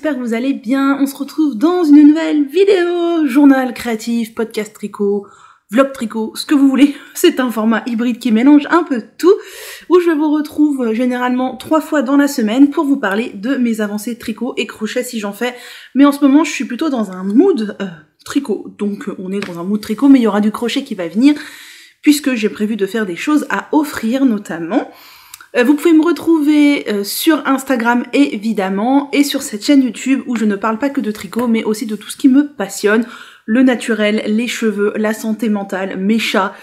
j'espère que vous allez bien. On se retrouve dans une nouvelle vidéo, journal créatif, podcast tricot, vlog tricot, ce que vous voulez. C'est un format hybride qui mélange un peu tout, où je vous retrouve généralement 3 fois dans la semaine pour vous parler de mes avancées tricot et crochet si j'en fais. Mais en ce moment, je suis plutôt dans un mood tricot. Donc on est dans un mood tricot, mais il y aura du crochet qui va venir, puisque j'ai prévu de faire des choses à offrir notamment. Vous pouvez me retrouver sur Instagram évidemment et sur cette chaîne YouTube où je ne parle pas que de tricot mais aussi de tout ce qui me passionne, le naturel, les cheveux, la santé mentale, mes chats,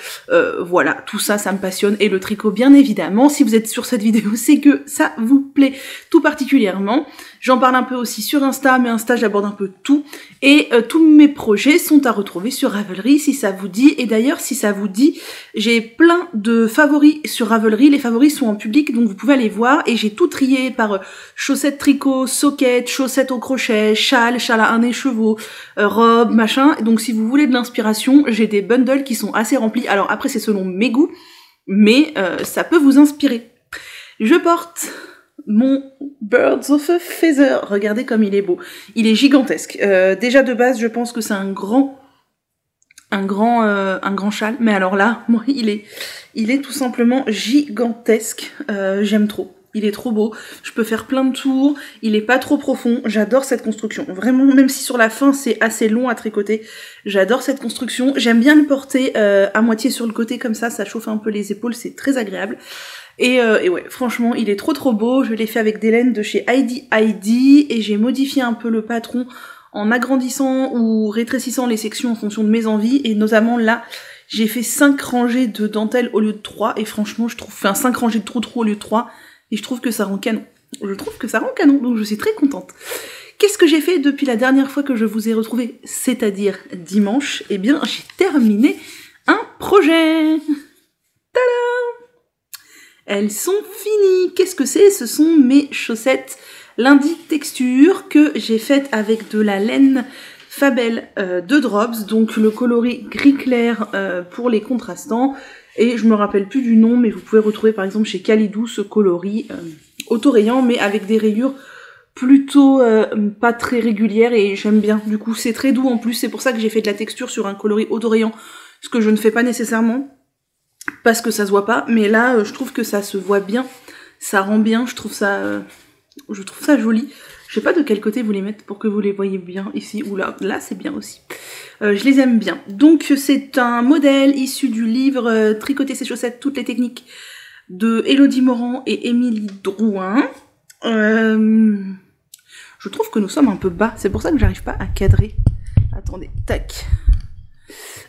voilà, tout ça, ça me passionne et le tricot bien évidemment. Si vous êtes sur cette vidéo, c'est que ça vous plaît tout particulièrement. J'en parle un peu aussi sur Insta, mais Insta j'aborde un peu tout et tous mes projets sont à retrouver sur Ravelry si ça vous dit. Et d'ailleurs si ça vous dit, j'ai plein de favoris sur Ravelry, les favoris sont en public donc vous pouvez aller voir et j'ai tout trié par chaussettes tricot, soquettes, chaussettes au crochet, châle à un écheveau, robe, machin. Donc si vous voulez de l'inspiration, j'ai des bundles qui sont assez remplis. Alors après c'est selon mes goûts, mais ça peut vous inspirer. Je porte mon Birds of a Feather, regardez comme il est beau, il est gigantesque. Déjà de base je pense que c'est un grand châle, mais alors là, moi il est tout simplement gigantesque. J'aime trop. Il est trop beau, je peux faire plein de tours, il est pas trop profond, j'adore cette construction. Vraiment, même si sur la fin c'est assez long à tricoter, j'adore cette construction. J'aime bien le porter à moitié sur le côté comme ça chauffe un peu les épaules, c'est très agréable. Et ouais, franchement, il est trop beau. Je l'ai fait avec des laines de chez Heidi et j'ai modifié un peu le patron en agrandissant ou rétrécissant les sections en fonction de mes envies. Et notamment là, j'ai fait 5 rangées de dentelle au lieu de 3. Et franchement, je trouve, 5 rangées de trou au lieu de 3. Et je trouve que ça rend canon. Donc je suis très contente. Qu'est-ce que j'ai fait depuis la dernière fois que je vous ai retrouvé, c'est-à-dire dimanche? Eh bien, j'ai terminé un projet. Tada! Elles sont finies. Qu'est-ce que c'est? Ce sont mes chaussettes lundi texture que j'ai faites avec de la laine Fabel de Drops, donc le coloris gris clair pour les contrastants. Et je me rappelle plus du nom, mais vous pouvez retrouver par exemple chez Calidou ce coloris autorayant, mais avec des rayures plutôt pas très régulières et j'aime bien. Du coup c'est très doux en plus, c'est pour ça que j'ai fait de la texture sur un coloris autorayant, ce que je ne fais pas nécessairement. Parce que ça se voit pas, mais là je trouve que ça se voit bien, ça rend bien, je trouve ça joli. Je sais pas de quel côté vous les mettre pour que vous les voyez bien, ici ou là, là c'est bien aussi. Je les aime bien. Donc c'est un modèle issu du livre Tricoter ses chaussettes, toutes les techniques de Elodie Morand et Émilie Drouin. Je trouve que nous sommes un peu bas, c'est pour ça que j'arrive pas à cadrer. Attendez, tac.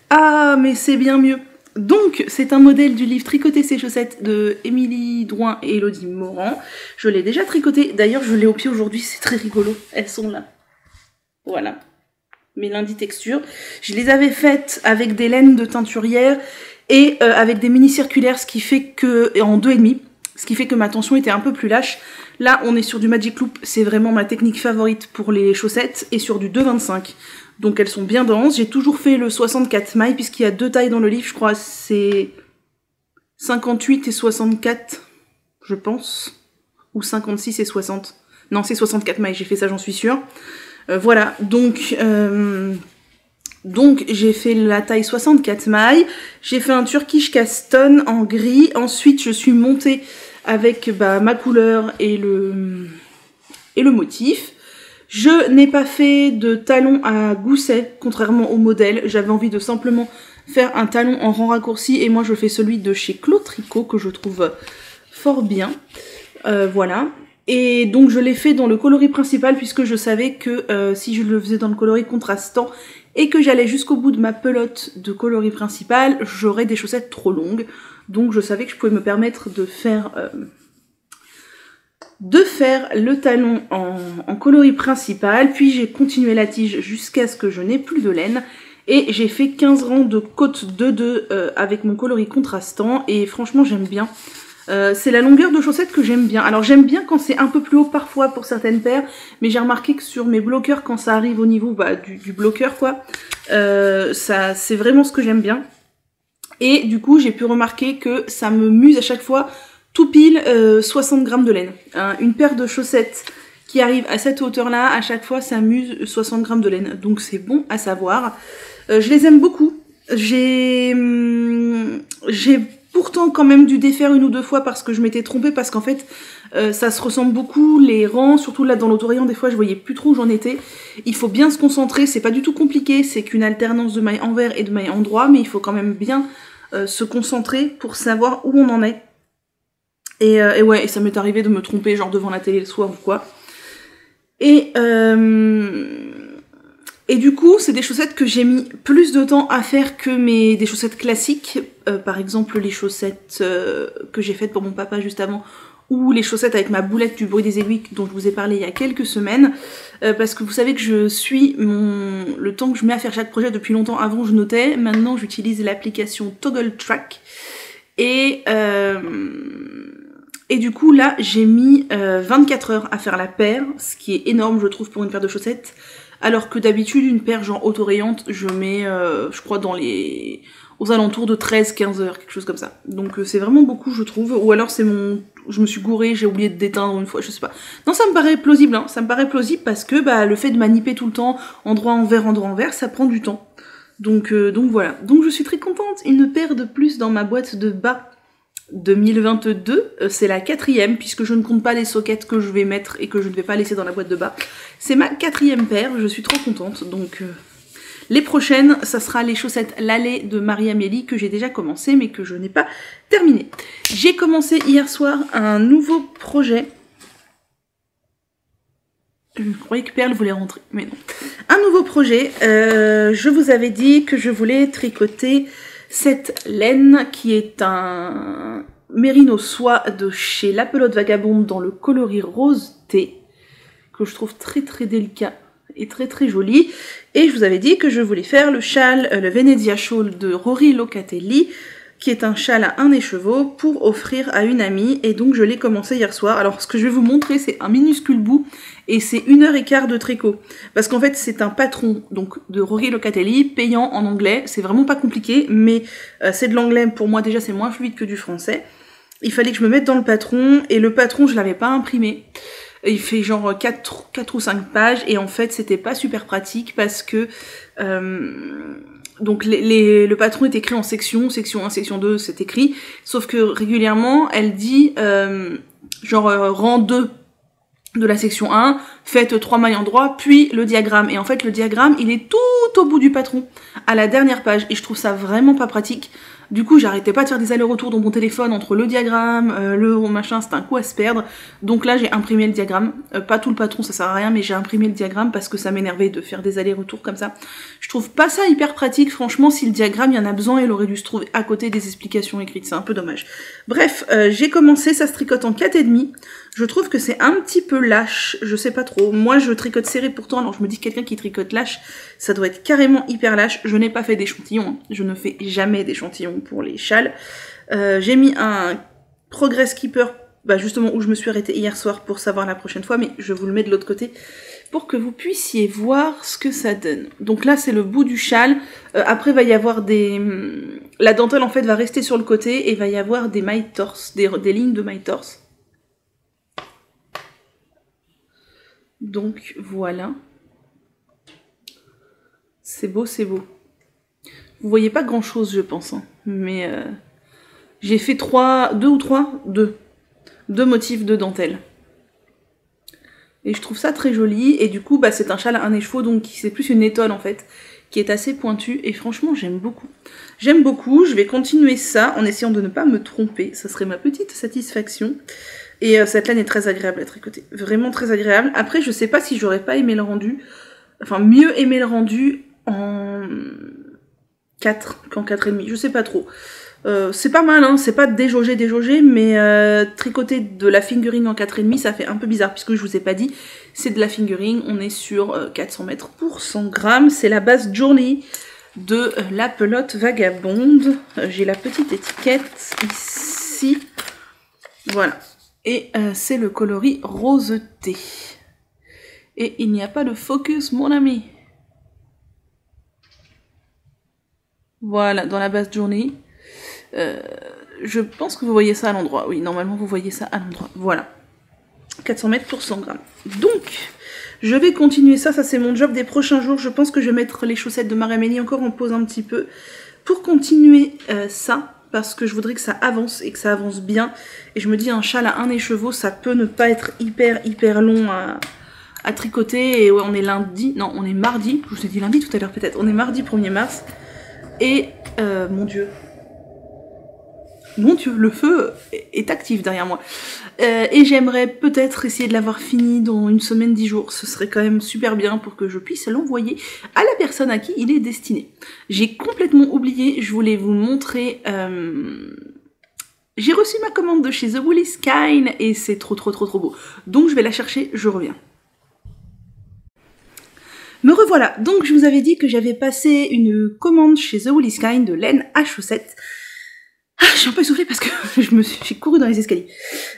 Ah mais c'est bien mieux. Donc, c'est un modèle du livre Tricoter ses chaussettes de Émilie Drouin et Elodie Morand. Je l'ai déjà tricoté, d'ailleurs je l'ai au pied aujourd'hui, c'est très rigolo, elles sont là. Voilà, mes lundis textures. Je les avais faites avec des laines de teinturière et avec des mini circulaires, ce qui fait que, en 2,5, ce qui fait que ma tension était un peu plus lâche. Là, on est sur du Magic Loop, c'est vraiment ma technique favorite pour les chaussettes, et sur du 2,25. Donc elles sont bien denses. J'ai toujours fait le 64 mailles puisqu'il y a 2 tailles dans le livre, je crois c'est 58 et 64, je pense. Ou 56 et 60. Non, c'est 64 mailles, j'ai fait ça, j'en suis sûre. Voilà, donc j'ai fait la taille 64 mailles. J'ai fait un Turkish Caston en gris. Ensuite, je suis montée avec ma couleur et le motif. Je n'ai pas fait de talon à gousset, contrairement au modèle. J'avais envie de simplement faire un talon en rang raccourci et moi je fais celui de chez Claude Tricot que je trouve fort bien. Voilà. Et donc je l'ai fait dans le coloris principal puisque je savais que si je le faisais dans le coloris contrastant et que j'allais jusqu'au bout de ma pelote de coloris principal, j'aurais des chaussettes trop longues. Donc je savais que je pouvais me permettre de faire le talon en coloris principal, puis j'ai continué la tige jusqu'à ce que je n'ai plus de laine, et j'ai fait 15 rangs de côte 2-2 avec mon coloris contrastant, et franchement j'aime bien. C'est la longueur de chaussettes que j'aime bien. Alors j'aime bien quand c'est un peu plus haut parfois pour certaines paires, mais j'ai remarqué que sur mes bloqueurs, quand ça arrive au niveau du bloqueur quoi, ça c'est vraiment ce que j'aime bien. Et du coup j'ai pu remarquer que ça me muse à chaque fois tout pile 60 grammes de laine. Une paire de chaussettes qui arrive à cette hauteur-là, à chaque fois, s'amuse 60 grammes de laine. Donc c'est bon à savoir. Je les aime beaucoup. J'ai pourtant quand même dû défaire une ou deux fois parce que je m'étais trompée, parce qu'en fait ça se ressemble beaucoup les rangs, surtout là dans l'autorayant des fois je voyais plus trop où j'en étais. Il faut bien se concentrer, c'est pas du tout compliqué, c'est qu'une alternance de mailles envers et de mailles endroit, mais il faut quand même bien se concentrer pour savoir où on en est. Et ouais, et ça m'est arrivé de me tromper genre devant la télé le soir ou quoi. Et du coup, c'est des chaussettes que j'ai mis plus de temps à faire que des chaussettes classiques. Par exemple, les chaussettes que j'ai faites pour mon papa juste avant, ou les chaussettes avec ma boulette du bruit des aiguilles dont je vous ai parlé il y a quelques semaines. Parce que vous savez que je suis le temps que je mets à faire chaque projet depuis longtemps. Avant, je notais. Maintenant, j'utilise l'application Toggle Track. Et du coup, là, j'ai mis 24 heures à faire la paire, ce qui est énorme, je trouve, pour une paire de chaussettes. Alors que d'habitude, une paire genre autorayante, je mets, je crois, aux alentours de 13-15 heures, quelque chose comme ça. Donc c'est vraiment beaucoup, je trouve. Ou alors je me suis gourée, j'ai oublié de déteindre une fois, je sais pas. Non, ça me paraît plausible, hein. Ça me paraît plausible parce que le fait de maniper tout le temps, endroit envers, ça prend du temps. Donc voilà. Donc je suis très contente. Une paire de plus dans ma boîte de bas 2022, c'est la 4e, puisque je ne compte pas les sockets que je vais mettre et que je ne vais pas laisser dans la boîte de bas. C'est ma 4e paire, je suis trop contente. Donc les prochaines, ça sera les chaussettes Lalé de Marie-Amélie que j'ai déjà commencé mais que je n'ai pas terminé. J'ai commencé hier soir un nouveau projet. Je croyais que Perle voulait rentrer, mais non. Un nouveau projet, je vous avais dit que je voulais tricoter cette laine qui est un mérino soie de chez La Pelote Vagabonde dans le coloris rose thé, que je trouve très très délicat et très très joli. Et je vous avais dit que je voulais faire le châle, le Venezia Shawl de Rory Locatelli, qui est un châle à un écheveau pour offrir à une amie, et donc je l'ai commencé hier soir. Alors ce que je vais vous montrer, c'est un minuscule bout, et c'est 1h15 de tricot. Parce qu'en fait c'est un patron donc de Rory Locatelli, payant en anglais, c'est vraiment pas compliqué, mais c'est de l'anglais, pour moi déjà c'est moins fluide que du français. Il fallait que je me mette dans le patron, et le patron je l'avais pas imprimé. Il fait genre 4 ou 5 pages, et en fait c'était pas super pratique parce que donc le patron est écrit en section 1, section 2, c'est écrit, sauf que régulièrement elle dit rang 2 de la section 1, faites 3 mailles endroit, puis le diagramme. Et en fait le diagramme il est tout au bout du patron, à la dernière page, et je trouve ça vraiment pas pratique. Du coup, j'arrêtais pas de faire des allers-retours dans mon téléphone entre le diagramme, le machin, c'était un coup à se perdre. Donc là, j'ai imprimé le diagramme. Pas tout le patron, ça sert à rien, mais j'ai imprimé le diagramme parce que ça m'énervait de faire des allers-retours comme ça. Je trouve pas ça hyper pratique, franchement, si le diagramme, il y en a besoin, il aurait dû se trouver à côté des explications écrites, c'est un peu dommage. Bref, j'ai commencé, ça se tricote en 4,5. Je trouve que c'est un petit peu lâche, je sais pas trop. Moi, je tricote serré pourtant, alors je me dis que quelqu'un qui tricote lâche, ça doit être carrément hyper lâche. Je n'ai pas fait d'échantillon, hein. Je ne fais jamais d'échantillon pour les châles. J'ai mis un Progress Keeper, justement où je me suis arrêtée hier soir pour savoir la prochaine fois, mais je vous le mets de l'autre côté pour que vous puissiez voir ce que ça donne. Donc là, c'est le bout du châle. Après, il va y avoir la dentelle, en fait, va rester sur le côté et il va y avoir des mailles torse, des lignes de mailles torse. Donc voilà, c'est beau, c'est beau. Vous voyez pas grand chose je pense, hein. Mais j'ai fait deux motifs de dentelle. Et je trouve ça très joli, et du coup c'est un châle à un écheveau, donc c'est plus une étole en fait, qui est assez pointue, et franchement j'aime beaucoup. J'aime beaucoup, je vais continuer ça en essayant de ne pas me tromper, ça serait ma petite satisfaction. Et cette laine est très agréable à tricoter, vraiment très agréable. Après, je sais pas si j'aurais pas aimé le rendu, enfin mieux aimé le rendu en 4 qu'en 4,5, je sais pas trop. C'est pas mal, hein, c'est pas déjaugé, mais tricoter de la fingering en 4,5, ça fait un peu bizarre, puisque je vous ai pas dit, c'est de la fingering, on est sur 400 mètres pour 100 grammes, c'est la base Journey de La Pelote Vagabonde. J'ai la petite étiquette ici, voilà. Et c'est le coloris rose thé. Et il n'y a pas de focus, mon ami. Voilà, dans la base Journey. Je pense que vous voyez ça à l'endroit. Oui, normalement vous voyez ça à l'endroit. Voilà. 400 mètres pour 100 grammes. Donc, je vais continuer ça. Ça, c'est mon job des prochains jours. Je pense que je vais mettre les chaussettes de Marie-Amélie encore en pause un petit peu pour continuer ça. Parce que je voudrais que ça avance et que ça avance bien. Et je me dis, un châle à un écheveau, ça peut ne pas être hyper long à tricoter. Et ouais, on est lundi. Non, on est mardi. Je vous ai dit lundi tout à l'heure peut-être. On est mardi 1er mars. Et, mon Dieu, le feu est actif derrière moi. Et j'aimerais peut-être essayer de l'avoir fini dans une semaine, 10 jours. Ce serait quand même super bien pour que je puisse l'envoyer à la personne à qui il est destiné. J'ai complètement oublié, je voulais vous montrer... J'ai reçu ma commande de chez The Woolly Skein et c'est trop beau. Donc je vais la chercher, je reviens. Me revoilà. Donc je vous avais dit que j'avais passé une commande chez The Woolly Skein de laine à chaussettes. Ah, je suis un peu essoufflée parce que j'ai couru dans les escaliers.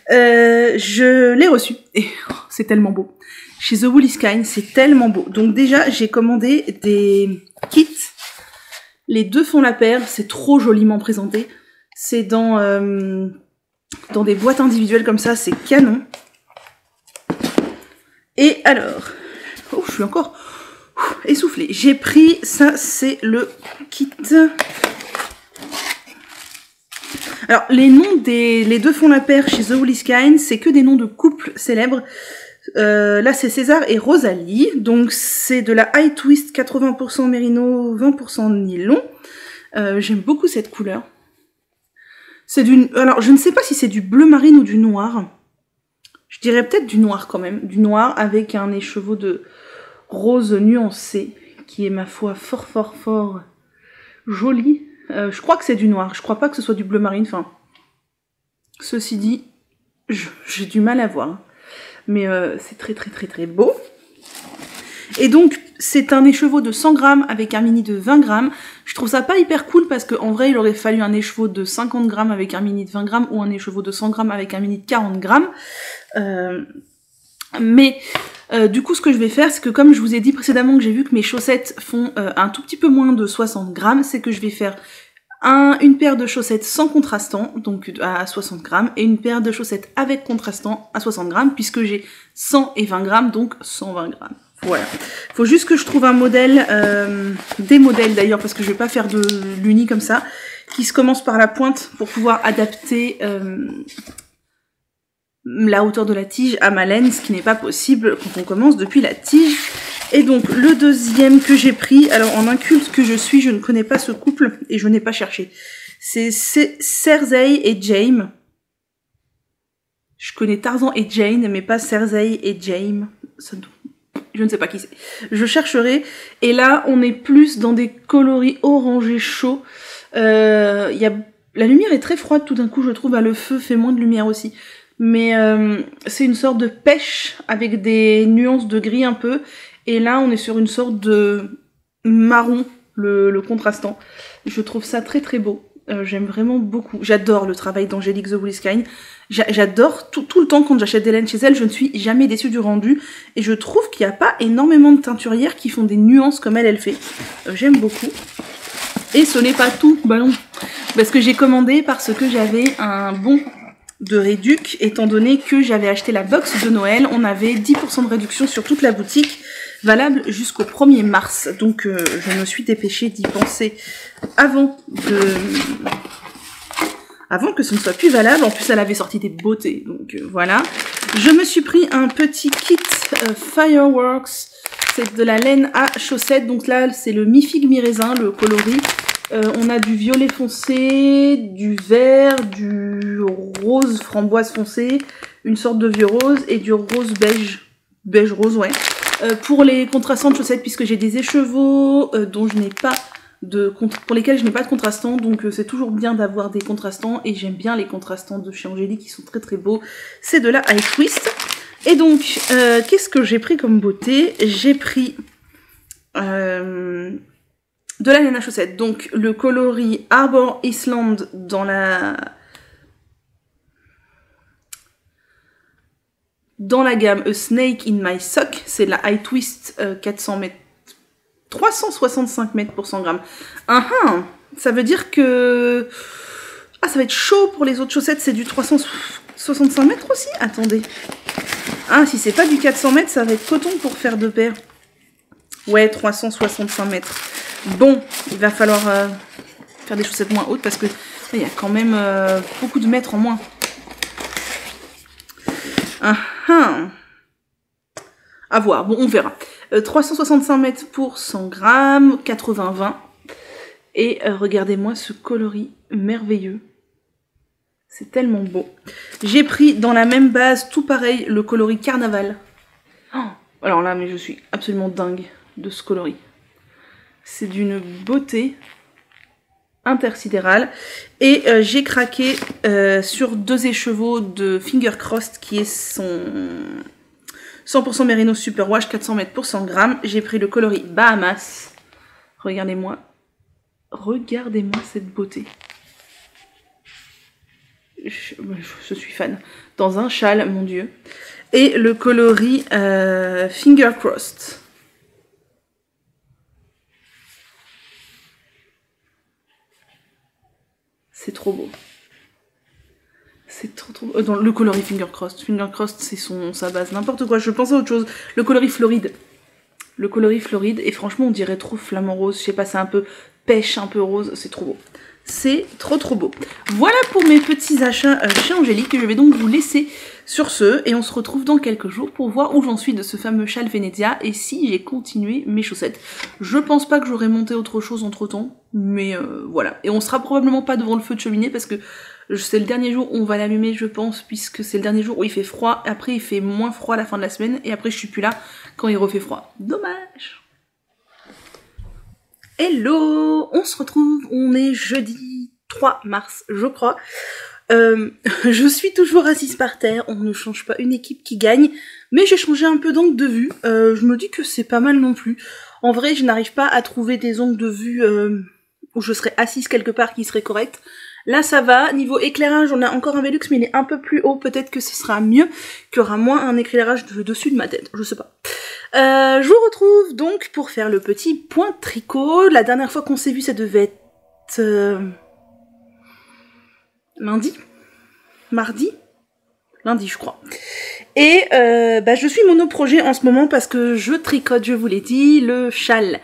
Je l'ai reçu et oh, c'est tellement beau. Chez The Woolly Skein, c'est tellement beau. Donc déjà, j'ai commandé des kits. Les deux font la paire, c'est trop joliment présenté. C'est dans des boîtes individuelles comme ça, c'est canon. Et alors, oh, je suis encore essoufflée. J'ai pris, ça c'est le kit... Alors, les noms les deux font la paire chez The Woolly Skein, c'est que des noms de couples célèbres. Là, c'est César et Rosalie. Donc, c'est de la high twist 80% mérino, 20% nylon. J'aime beaucoup cette couleur. C'est alors, je ne sais pas si c'est du bleu marine ou du noir. Je dirais peut-être du noir quand même. Du noir avec un écheveau de rose nuancé, qui est, ma foi, fort joli. Je crois que c'est du noir, je crois pas que ce soit du bleu marine, enfin... Ceci dit, j'ai du mal à voir. Mais c'est très beau. Et donc, c'est un écheveau de 100 grammes avec un mini de 20 grammes. Je trouve ça pas hyper cool parce qu'en vrai, il aurait fallu un écheveau de 50 grammes avec un mini de 20 grammes ou un écheveau de 100 grammes avec un mini de 40 grammes. Du coup, ce que je vais faire, c'est que comme je vous ai dit précédemment que j'ai vu que mes chaussettes font un tout petit peu moins de 60 grammes, c'est que je vais faire une paire de chaussettes sans contrastant, donc à 60 grammes, et une paire de chaussettes avec contrastant à 60 grammes, puisque j'ai 100 et 20 grammes, donc 120 grammes. Voilà. Faut juste que je trouve un modèle, des modèles d'ailleurs, parce que je vais pas faire de l'uni comme ça, qui se commence par la pointe pour pouvoir adapter la hauteur de la tige à ma laine, ce qui n'est pas possible quand on commence depuis la tige. Et donc le deuxième que j'ai pris, alors en inculte que je suis, je ne connais pas ce couple et je n'ai pas cherché. C'est Cersei et Jaime. Je connais Tarzan et Jane, mais pas Cersei et Jaime. Je ne sais pas qui c'est. Je chercherai. Et là, on est plus dans des coloris orangés chauds. La lumière est très froide tout d'un coup, je trouve. Le feu fait moins de lumière aussi. Mais c'est une sorte de pêche avec des nuances de gris un peu. Et là, on est sur une sorte de marron, le contrastant. Je trouve ça très beau. J'aime vraiment beaucoup. J'adore le travail d'Angélique The Woolly Skein. J'adore tout le temps quand j'achète des laines chez elle. Je ne suis jamais déçue du rendu. Et je trouve qu'il n'y a pas énormément de teinturières qui font des nuances comme elle fait. J'aime beaucoup. Et ce n'est pas tout. Bah non. Parce que j'ai commandé parce que j'avais un bon de réduc, étant donné que j'avais acheté la box de Noël. On avait 10% de réduction sur toute la boutique, valable jusqu'au 1er mars. Donc je me suis dépêchée d'y penser avant que ce ne soit plus valable. En plus, elle avait sorti des beautés, donc voilà. Je me suis pris un petit kit Fireworks. C'est de la laine à chaussettes. Donc là, c'est le mi-figue mi-raisin, le coloris. On a du violet foncé, du vert, du rose framboise foncé, une sorte de vieux rose et du rose beige rose, ouais. Pour les contrastants de chaussettes, puisque j'ai des écheveaux dont je n'ai pas pour lesquels je n'ai pas de contrastant, donc c'est toujours bien d'avoir des contrastants, et j'aime bien les contrastants de chez Angélique qui sont très beaux. C'est de la high twist. Et donc, qu'est-ce que j'ai pris comme beauté? J'ai pris de la laine à chaussettes, donc le coloris Arbor Island dans la gamme A Snake in My Sock, c'est de la high twist 365 mètres pour 100 grammes. Ça veut dire que... Ah, ça va être chaud pour les autres chaussettes, c'est du 365 mètres aussi. Attendez. Ah, si c'est pas du 400 mètres, ça va être coton pour faire 2 paires. Ouais, 365 mètres. Bon, il va falloir faire des chaussettes moins hautes parce que il y a quand même beaucoup de mètres en moins. À voir, bon, on verra. 365 mètres pour 100 grammes, 80-20. Et regardez-moi ce coloris merveilleux. C'est tellement beau. J'ai pris dans la même base, tout pareil, le coloris Carnaval. Oh, alors là, mais je suis absolument dingue de ce coloris. C'est d'une beauté intersidérale. Et j'ai craqué sur 2 écheveaux de Finger Crossed, qui est son 100% Merino Super Wash, 400 mètres pour 100 grammes. J'ai pris le coloris Bahamas. Regardez-moi. Regardez-moi cette beauté. Je suis fan. Dans un châle, mon Dieu. Et le coloris Finger Crossed. C'est trop beau. C'est trop beau. Dans le coloris Finger Crossed. Finger Crossed, c'est sa base. N'importe quoi. Je pensais à autre chose. Le coloris Floride. Le coloris Floride. Et franchement, on dirait trop flamant rose. Je sais pas, c'est un peu pêche, un peu rose. C'est trop beau. C'est trop beau. Voilà pour mes petits achats chez Angélique. Je vais donc vous laisser sur ce. Et on se retrouve dans quelques jours pour voir où j'en suis de ce fameux châle Venezia. Et si j'ai continué mes chaussettes. Je pense pas que j'aurais monté autre chose entre temps. Mais voilà. Et on sera probablement pas devant le feu de cheminée parce que c'est le dernier jour où on va l'allumer, je pense, puisque c'est le dernier jour où il fait froid. Après, il fait moins froid à la fin de la semaine. Et après, je suis plus là quand il refait froid. Dommage. Hello, on se retrouve, on est jeudi 3 mars, je crois. Je suis toujours assise par terre, on ne change pas une équipe qui gagne, mais j'ai changé un peu d'angle de vue. Je me dis que c'est pas mal non plus. En vrai, je n'arrive pas à trouver des angles de vue où je serais assise quelque part qui serait correct. Là, ça va. Niveau éclairage, on a encore un Velux, mais il est un peu plus haut. Peut-être que ce sera mieux, qu'il y aura moins un éclairage dessus de ma tête. Je sais pas. Je vous retrouve donc pour faire le petit point tricot. La dernière fois qu'on s'est vu, ça devait être... lundi ? Mardi ? Lundi, je crois. Et je suis monoprojet en ce moment parce que je tricote, je vous l'ai dit, le châle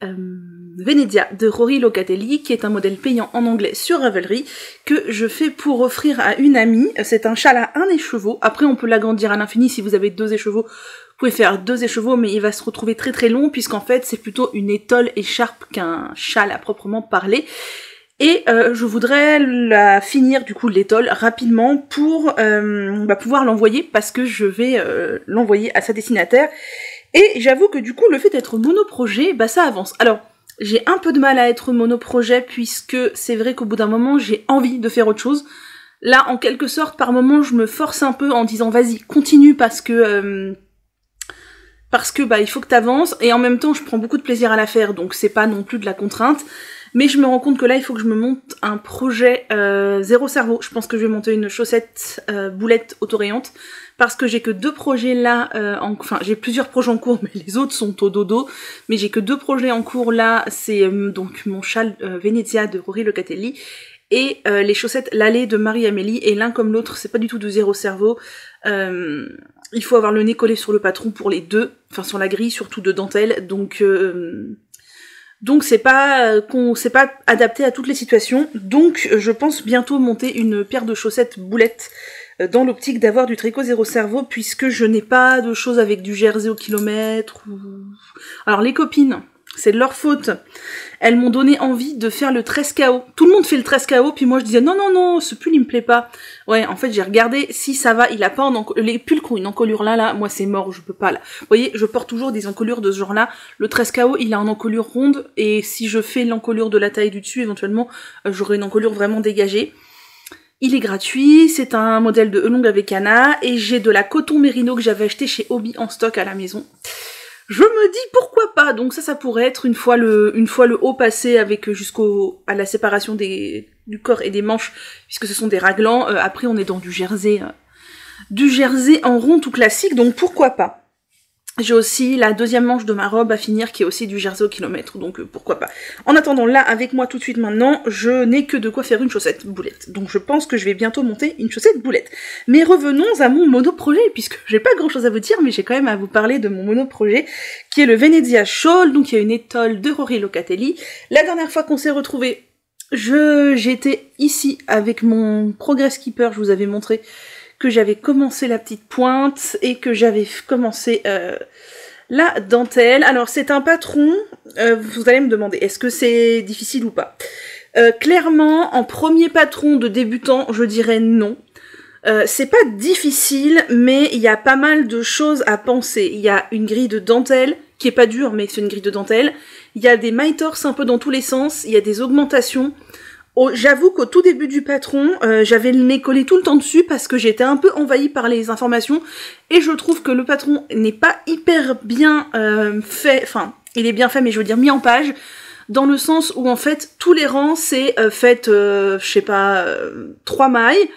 Venezia de Rory Locatelli, qui est un modèle payant en anglais sur Ravelry, que je fais pour offrir à une amie. C'est un châle à 1 écheveau. Après, on peut l'agrandir à l'infini si vous avez 2 écheveaux. Vous pouvez faire 2 écheveaux, mais il va se retrouver très long, puisqu'en fait, c'est plutôt une étole écharpe qu'un châle à proprement parler. Et je voudrais la finir, du coup, l'étole rapidement pour pouvoir l'envoyer, parce que je vais l'envoyer à sa destinataire. Et j'avoue que du coup, le fait d'être monoprojet, ça avance. Alors, j'ai un peu de mal à être monoprojet, puisque c'est vrai qu'au bout d'un moment, j'ai envie de faire autre chose. Là, en quelque sorte, par moment, je me force un peu en disant, vas-y, continue, parce que il faut que t'avances, et en même temps, je prends beaucoup de plaisir à la faire, donc c'est pas non plus de la contrainte. Mais je me rends compte que là, il faut que je me monte un projet zéro cerveau. Je pense que je vais monter une chaussette boulette autorayante, parce que j'ai que 2 projets là, j'ai plusieurs projets en cours, mais les autres sont au dodo, mais j'ai que 2 projets en cours là, c'est donc mon châle Venezia de Rory Locatelli, et les chaussettes Lalé de Marie-Amélie, et l'un comme l'autre, c'est pas du tout de zéro cerveau. Il faut avoir le nez collé sur le patron pour les deux, enfin sur la grille, surtout de dentelle, donc c'est pas adapté à toutes les situations. Donc je pense bientôt monter une paire de chaussettes boulettes dans l'optique d'avoir du tricot zéro cerveau, puisque je n'ai pas de choses avec du jersey au kilomètre. Alors les copines, c'est de leur faute. Elles m'ont donné envie de faire le 13 KO. Tout le monde fait le 13 KO, puis moi je disais non, ce pull il me plaît pas. Ouais, en fait j'ai regardé, si ça va, il a pas les pulls qui ont une encolure là, moi c'est mort, je peux pas là. Vous voyez, je porte toujours des encolures de ce genre là. Le 13 KO, il a une encolure ronde, et si je fais l'encolure de la taille du dessus, éventuellement, j'aurai une encolure vraiment dégagée. Il est gratuit, c'est un modèle de Elong avec Anna, et j'ai de la coton mérino que j'avais acheté chez Hobby en stock à la maison. Je me dis pourquoi pas, donc ça pourrait être une fois le haut passé avec à la séparation du corps et des manches, puisque ce sont des raglans. Après on est dans du jersey en rond tout classique, donc pourquoi pas. J'ai aussi la deuxième manche de ma robe à finir qui est aussi du jersey au kilomètre, donc pourquoi pas. En attendant, là, avec moi tout de suite maintenant, je n'ai que de quoi faire une chaussette boulette. Donc je pense que je vais bientôt monter une chaussette boulette. Mais revenons à mon monoprojet, puisque j'ai pas grand chose à vous dire, mais j'ai quand même à vous parler de mon monoprojet, qui est le Venezia Shawl, donc il y a une étole de Rory Locatelli. La dernière fois qu'on s'est retrouvés, j'étais ici avec mon Progress Keeper, je vous avais montré que j'avais commencé la petite pointe et que j'avais commencé la dentelle. Alors c'est un patron, vous allez me demander, est-ce que c'est difficile ou pas? Clairement, en premier patron de débutant, je dirais non. C'est pas difficile, mais il y a pas mal de choses à penser. Il y a une grille de dentelle, qui est pas dure, mais c'est une grille de dentelle. Il y a des mitors un peu dans tous les sens, il y a des augmentations. J'avoue qu'au tout début du patron, j'avais le nez collé tout le temps dessus parce que j'étais un peu envahie par les informations et je trouve que le patron n'est pas hyper bien fait, enfin, il est bien fait mais je veux dire mis en page, dans le sens où en fait tous les rangs c'est je sais pas, 3 mailles,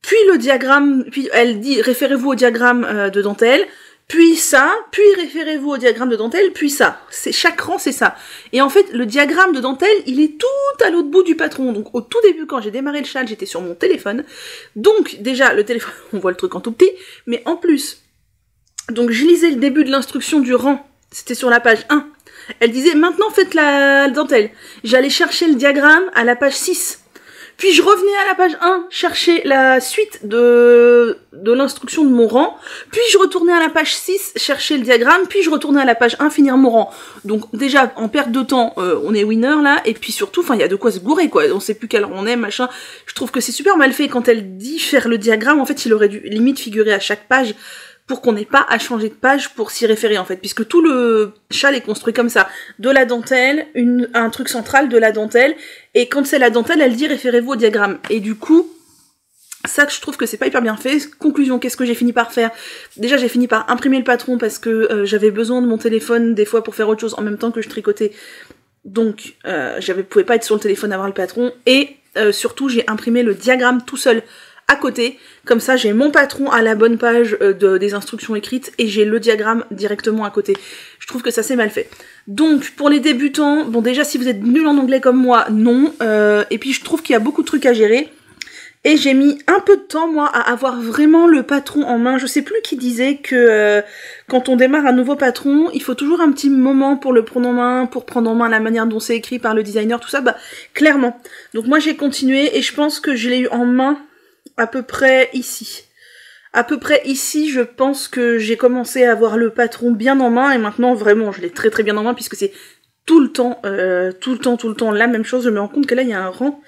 puis le diagramme, puis elle dit référez-vous au diagramme de dentelle, puis ça, puis référez-vous au diagramme de dentelle, puis ça. Chaque rang, c'est ça. Et en fait, le diagramme de dentelle, il est tout à l'autre bout du patron. Donc, au tout début, quand j'ai démarré le châle, j'étais sur mon téléphone. Donc, déjà, le téléphone, on voit le truc en tout petit. Mais en plus, donc je lisais le début de l'instruction du rang. C'était sur la page 1. Elle disait, maintenant faites la dentelle. J'allais chercher le diagramme à la page 6. Puis je revenais à la page 1, chercher la suite de l'instruction de mon rang, puis je retournais à la page 6, chercher le diagramme, puis je retournais à la page 1, finir mon rang. Donc déjà, en perte de temps, on est winner là, et puis surtout, enfin, il y a de quoi se gourer, quoi. On sait plus quelle rang on est, machin. Je trouve que c'est super mal fait quand elle dit faire le diagramme, en fait, il aurait dû limite figurer à chaque page, pour qu'on n'ait pas à changer de page pour s'y référer en fait, puisque tout le châle est construit comme ça, de la dentelle, un truc central de la dentelle, et quand c'est la dentelle, elle dit référez-vous au diagramme, et du coup, ça je trouve que c'est pas hyper bien fait. Conclusion, qu'est-ce que j'ai fini par faire? Déjà j'ai fini par imprimer le patron parce que j'avais besoin de mon téléphone des fois pour faire autre chose en même temps que je tricotais, donc pouvais pas être sur le téléphone à voir le patron, et surtout j'ai imprimé le diagramme tout seul, à côté, comme ça j'ai mon patron à la bonne page des instructions écrites et j'ai le diagramme directement à côté. Je trouve que ça c'est mal fait. Donc pour les débutants, bon déjà si vous êtes nul en anglais comme moi, non, et puis je trouve qu'il y a beaucoup de trucs à gérer, et j'ai mis un peu de temps moi à avoir vraiment le patron en main. Je sais plus qui disait que quand on démarre un nouveau patron, il faut toujours un petit moment pour le prendre en main, pour prendre en main la manière dont c'est écrit par le designer, tout ça, bah clairement. Donc moi j'ai continué et je pense que je l'ai eu en main à peu près ici. À peu près ici, je pense que j'ai commencé à avoir le patron bien en main, et maintenant, vraiment, je l'ai très très bien en main, puisque c'est tout le temps la même chose. Je me rends compte que là, il y a un rang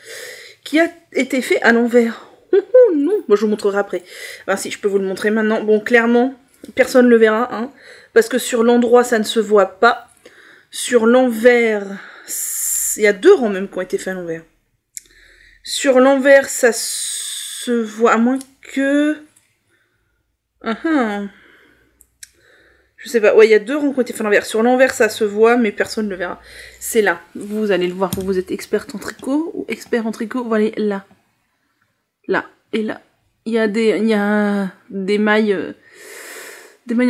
qui a été fait à l'envers. Oh non, moi je vous montrerai après. Enfin si, je peux vous le montrer maintenant. Bon, clairement, personne ne le verra, hein, parce que sur l'endroit, ça ne se voit pas. Sur l'envers, il y a 2 rangs même qui ont été faits à l'envers. Sur l'envers, ça se voit, à moins que... Je sais pas, ouais, il y a 2 rangs qui ont été faits à l'envers. Sur l'envers, ça se voit, mais personne ne le verra. C'est là. Vous allez le voir, vous êtes experte en tricot ou expert en tricot. Voilà, là. Là. Et là. Il y a des mailles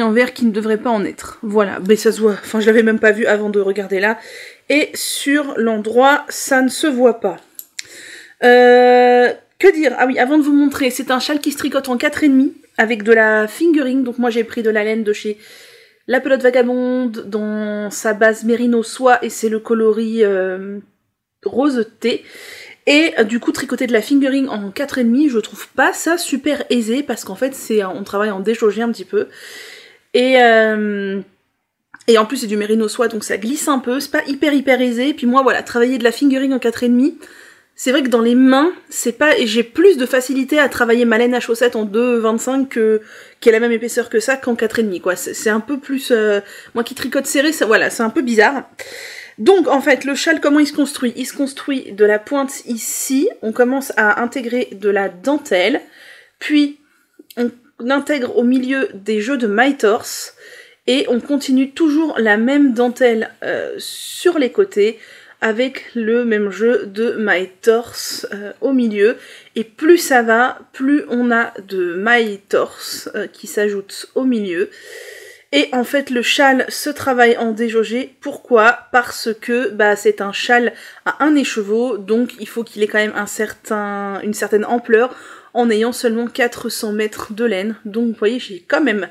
en vert qui ne devraient pas en être. Voilà, mais ça se voit. Enfin, je l'avais même pas vu avant de regarder là. Et sur l'endroit, ça ne se voit pas. Que dire? Ah oui, avant de vous montrer, c'est un châle qui se tricote en 4,5 avec de la fingering. Donc moi j'ai pris de la laine de chez La Pelote Vagabonde dans sa base Mérino Soie et c'est le coloris rose thé. Et du coup tricoter de la fingering en 4,5, je trouve pas ça super aisé parce qu'en fait on travaille en déjaugé un petit peu. Et en plus c'est du Mérino Soie donc ça glisse un peu, c'est pas hyper aisé. Et puis moi voilà, travailler de la fingering en 4,5, c'est vrai que dans les mains, c'est pas, et j'ai plus de facilité à travailler ma laine à chaussettes en 2,25 qui est la même épaisseur que ça qu'en 4,5 quoi. C'est un peu plus, moi qui tricote serré, ça, voilà, c'est un peu bizarre. Donc en fait, le châle, comment il se construit? Il se construit de la pointe ici, on commence à intégrer de la dentelle, puis on intègre au milieu des jeux de mitors, et on continue toujours la même dentelle sur les côtés, avec le même jeu de mitors au milieu, et plus ça va, plus on a de mitors qui s'ajoutent au milieu, Et en fait, le châle se travaille en déjaugé. Pourquoi ? Parce que c'est un châle à un écheveau, donc il faut qu'il ait quand même une certaine ampleur en ayant seulement 400 mètres de laine. Donc vous voyez, j'ai quand même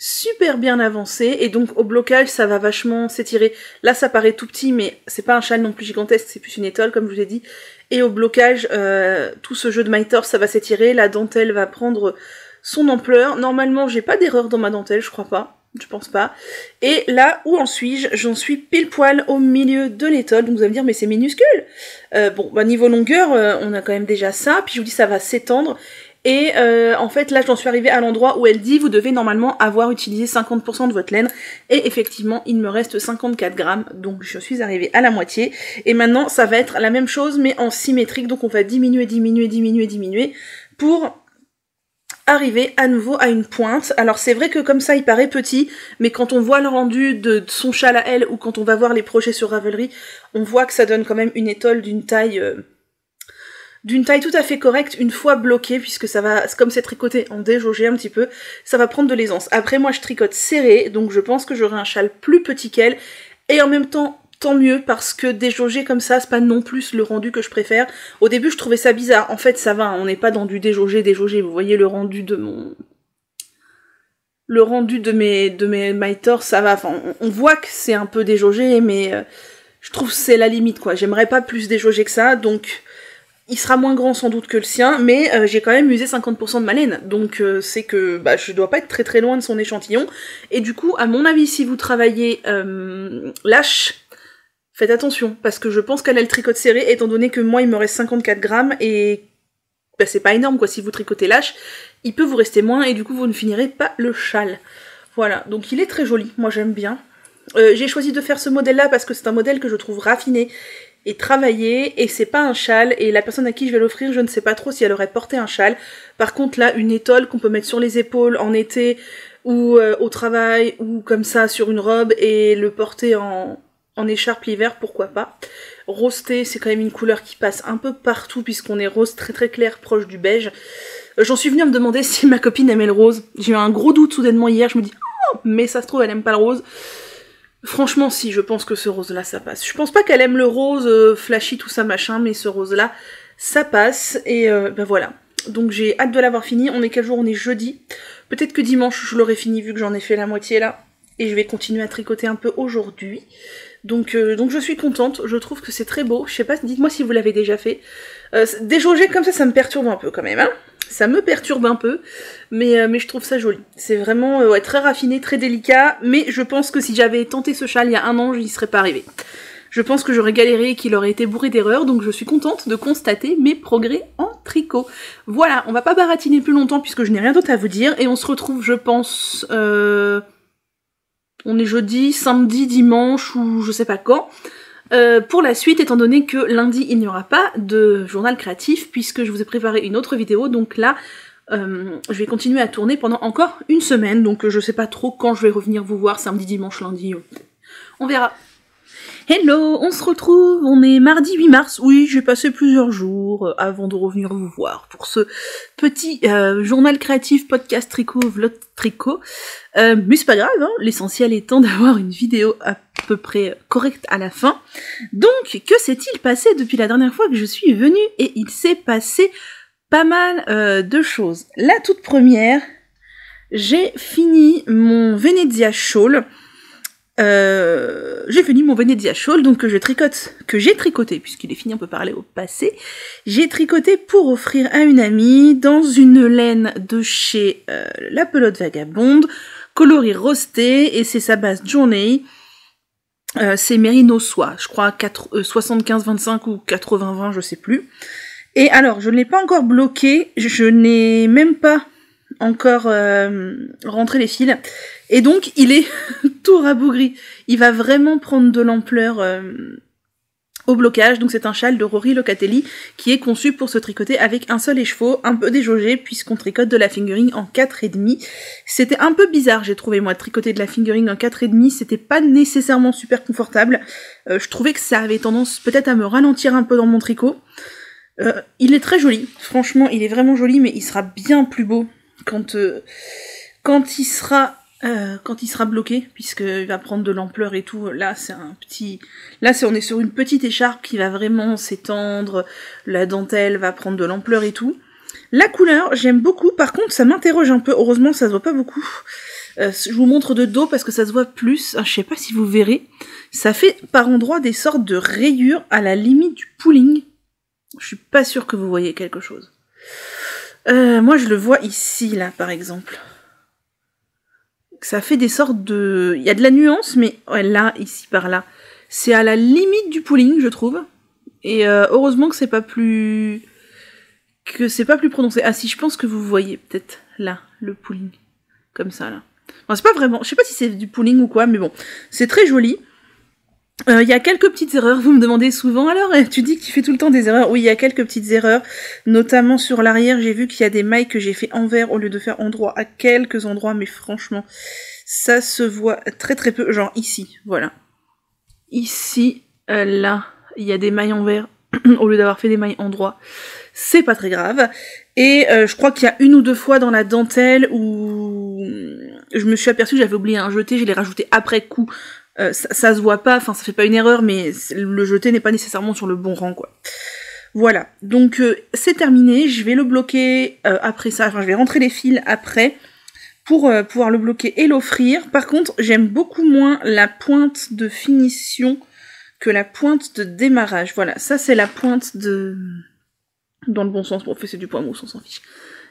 super bien avancé, et donc au blocage ça va vachement s'étirer. Là ça paraît tout petit, mais c'est pas un châle non plus gigantesque, c'est plus une étole comme je vous ai dit. Et au blocage, tout ce jeu de My Torse ça va s'étirer, la dentelle va prendre son ampleur. Normalement j'ai pas d'erreur dans ma dentelle, je crois pas, je pense pas. Et là, où en suis-je ? J'en suis pile poil au milieu de l'étole, donc vous allez me dire mais c'est minuscule. Niveau longueur, on a quand même déjà ça, puis je vous dis ça va s'étendre. Et en fait là j'en suis arrivée à l'endroit où elle dit vous devez normalement avoir utilisé 50% de votre laine, et effectivement il me reste 54 grammes, donc je suis arrivée à la moitié, et maintenant ça va être la même chose mais en symétrique, donc on va diminuer pour arriver à nouveau à une pointe. Alors c'est vrai que comme ça il paraît petit, mais quand on voit le rendu de son châle à elle, ou quand on va voir les projets sur Ravelry, on voit que ça donne quand même une étole d'une taille tout à fait correcte une fois bloqué, puisque ça va, comme c'est tricoté en déjaugé un petit peu, ça va prendre de l'aisance. Après moi je tricote serré, donc je pense que j'aurai un châle plus petit qu'elle, et en même temps tant mieux, parce que déjaugé comme ça, c'est pas non plus le rendu que je préfère. Au début je trouvais ça bizarre, en fait ça va, on n'est pas dans du déjaugé, vous voyez le rendu de mes My Torse, ça va, enfin on voit que c'est un peu déjaugé, mais je trouve que c'est la limite quoi, j'aimerais pas plus déjaugé que ça, donc il sera moins grand sans doute que le sien, mais j'ai quand même usé 50% de ma laine, donc c'est que je dois pas être très très loin de son échantillon, et du coup, à mon avis, si vous travaillez lâche, faites attention, parce que je pense qu'elle a le tricote serré, étant donné que moi il me reste 54 grammes, et c'est pas énorme quoi, si vous tricotez lâche, il peut vous rester moins, et du coup vous ne finirez pas le châle. Voilà, donc il est très joli, moi j'aime bien. J'ai choisi de faire ce modèle-là parce que c'est un modèle que je trouve raffiné et travaillé, et c'est pas un châle, et la personne à qui je vais l'offrir, je ne sais pas trop si elle aurait porté un châle. Par contre là, une étole qu'on peut mettre sur les épaules en été, ou au travail, ou comme ça sur une robe, et le porter en écharpe l'hiver, pourquoi pas. Rosé, c'est quand même une couleur qui passe un peu partout, puisqu'on est rose très très clair, proche du beige. J'en suis venue à me demander si ma copine aimait le rose. J'ai eu un gros doute soudainement hier, je me dis « Oh, mais ça se trouve elle aime pas le rose ». Franchement si, je pense que ce rose-là ça passe. Je pense pas qu'elle aime le rose flashy tout ça machin, mais ce rose-là ça passe, et voilà. Donc j'ai hâte de l'avoir fini. On est quel jour ? On est jeudi. Peut-être que dimanche je l'aurai fini vu que j'en ai fait la moitié là, et je vais continuer à tricoter un peu aujourd'hui. Donc je suis contente, je trouve que c'est très beau. Je sais pas, dites-moi si vous l'avez déjà fait. Déjauger comme ça me perturbe un peu quand même, hein. Ça me perturbe un peu, mais je trouve ça joli. C'est vraiment très raffiné, très délicat, mais je pense que si j'avais tenté ce châle il y a un an, je n'y serais pas arrivée. Je pense que j'aurais galéré et qu'il aurait été bourré d'erreurs, donc je suis contente de constater mes progrès en tricot. Voilà, on va pas baratiner plus longtemps puisque je n'ai rien d'autre à vous dire, et on se retrouve, je pense, on est jeudi, samedi, dimanche, ou je sais pas quand, pour la suite, étant donné que lundi il n'y aura pas de journal créatif, puisque je vous ai préparé une autre vidéo, donc là je vais continuer à tourner pendant encore une semaine, donc je sais pas trop quand je vais revenir vous voir, samedi, dimanche, lundi, on verra. Hello, on se retrouve, on est mardi 8 mars, oui j'ai passé plusieurs jours avant de revenir vous voir pour ce petit journal créatif, podcast tricot, vlog tricot, mais c'est pas grave, hein, l'essentiel étant d'avoir une vidéo à peu près correcte à la fin. Donc que s'est-il passé depuis la dernière fois que je suis venue? Et il s'est passé pas mal de choses. La toute première, j'ai fini mon Venezia Shawl. Donc que j'ai tricoté, puisqu'il est fini, on peut parler au passé. J'ai tricoté pour offrir à une amie dans une laine de chez La Pelote Vagabonde, coloris rosté, et c'est sa base Journey. C'est Merino Soie, je crois 75-25 ou 80-20, je sais plus. Et alors, je ne l'ai pas encore bloqué, je n'ai même pas encore rentré les fils, et donc il est tout rabougri. Il va vraiment prendre de l'ampleur au blocage. Donc c'est un châle de Rory Locatelli qui est conçu pour se tricoter avec un seul écheveau, un peu déjaugé, puisqu'on tricote de la fingering en 4,5. C'était un peu bizarre, j'ai trouvé, moi, de tricoter de la fingering en 4,5, c'était pas nécessairement super confortable. Je trouvais que ça avait tendance peut-être à me ralentir un peu dans mon tricot. Il est très joli, franchement il est vraiment joli, mais il sera bien plus beau quand il sera quand il sera bloqué, puisqu'il va prendre de l'ampleur et tout, là c'est un petit... Là on est sur une petite écharpe qui va vraiment s'étendre, la dentelle va prendre de l'ampleur et tout. La couleur, j'aime beaucoup, par contre ça m'interroge un peu, heureusement ça se voit pas beaucoup. Je vous montre de dos parce que ça se voit plus, je sais pas si vous verrez. Ça fait par endroits des sortes de rayures à la limite du pooling. Je suis pas sûre que vous voyez quelque chose. Moi je le vois ici, là par exemple. Ça fait des sortes de... Il y a de la nuance, mais ouais, là, ici, par là. C'est à la limite du pooling, je trouve. Et heureusement que c'est pas plus... prononcé. Ah si, je pense que vous voyez peut-être là, le pooling. Comme ça, là. Bon, c'est pas vraiment... Je sais pas si c'est du pooling ou quoi, mais bon. C'est très joli. Il y a quelques petites erreurs, vous me demandez souvent, alors tu dis que tu fais tout le temps des erreurs. Oui, il y a quelques petites erreurs, notamment sur l'arrière, j'ai vu qu'il y a des mailles que j'ai fait envers au lieu de faire endroit à quelques endroits, mais franchement, ça se voit très très peu, genre ici, voilà. Ici, là, il y a des mailles envers au lieu d'avoir fait des mailles endroit. C'est pas très grave. Et je crois qu'il y a une ou deux fois dans la dentelle où je me suis aperçue que j'avais oublié un jeté, je l'ai rajouté après coup. Ça se voit pas, enfin ça fait pas une erreur, mais le jeté n'est pas nécessairement sur le bon rang, quoi. Voilà, donc c'est terminé, je vais le bloquer après ça, enfin je vais rentrer les fils après, pour pouvoir le bloquer et l'offrir. Par contre, j'aime beaucoup moins la pointe de finition que la pointe de démarrage. Voilà, ça c'est la pointe de... Dans le bon sens, pour faire c'est du point mousse, on s'en fiche.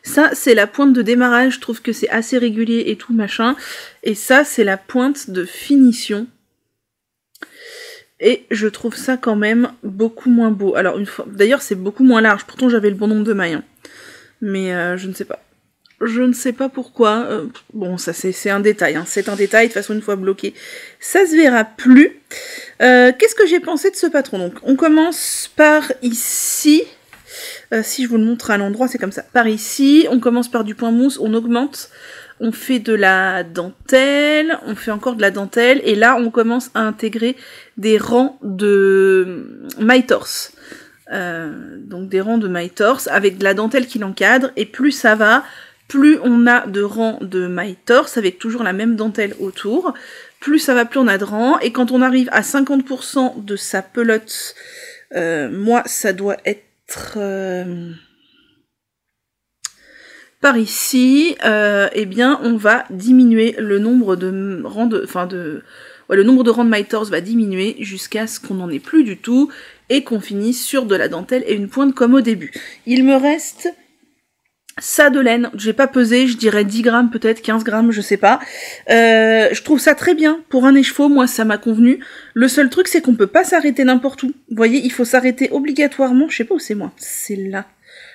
Ça, c'est la pointe de démarrage, je trouve que c'est assez régulier et tout, machin. Et ça, c'est la pointe de finition. Et je trouve ça quand même beaucoup moins beau. Alors, une fois... D'ailleurs, c'est beaucoup moins large. Pourtant, j'avais le bon nombre de mailles. Hein. Mais je ne sais pas. Je ne sais pas pourquoi. Bon, ça, c'est un détail. Hein. C'est un détail. De toute façon, une fois bloqué, ça se verra plus. Qu'est-ce que j'ai pensé de ce patron? Donc, on commence par ici. Si je vous le montre à l'endroit, c'est comme ça. Par ici, on commence par du point mousse, on augmente, on fait de la dentelle, on fait encore de la dentelle, et là, on commence à intégrer des rangs de mailles torse. Donc des rangs de mailles torse avec de la dentelle qui l'encadre, et plus ça va, plus on a de rangs de mailles torse avec toujours la même dentelle autour, plus ça va, plus on a de rangs, et quand on arrive à 50% de sa pelote, moi, ça doit être par ici, eh bien on va diminuer le nombre de rangs de... le nombre de rangs de mailles torse va diminuer jusqu'à ce qu'on n'en ait plus du tout et qu'on finisse sur de la dentelle et une pointe comme au début. Il me reste ça de laine, j'ai pas pesé, je dirais 10 grammes peut-être, 15 grammes, je sais pas. Je trouve ça très bien, pour un écheveau, moi ça m'a convenu. Le seul truc c'est qu'on peut pas s'arrêter n'importe où. Vous voyez, il faut s'arrêter obligatoirement, je sais pas où c'est moi, c'est là,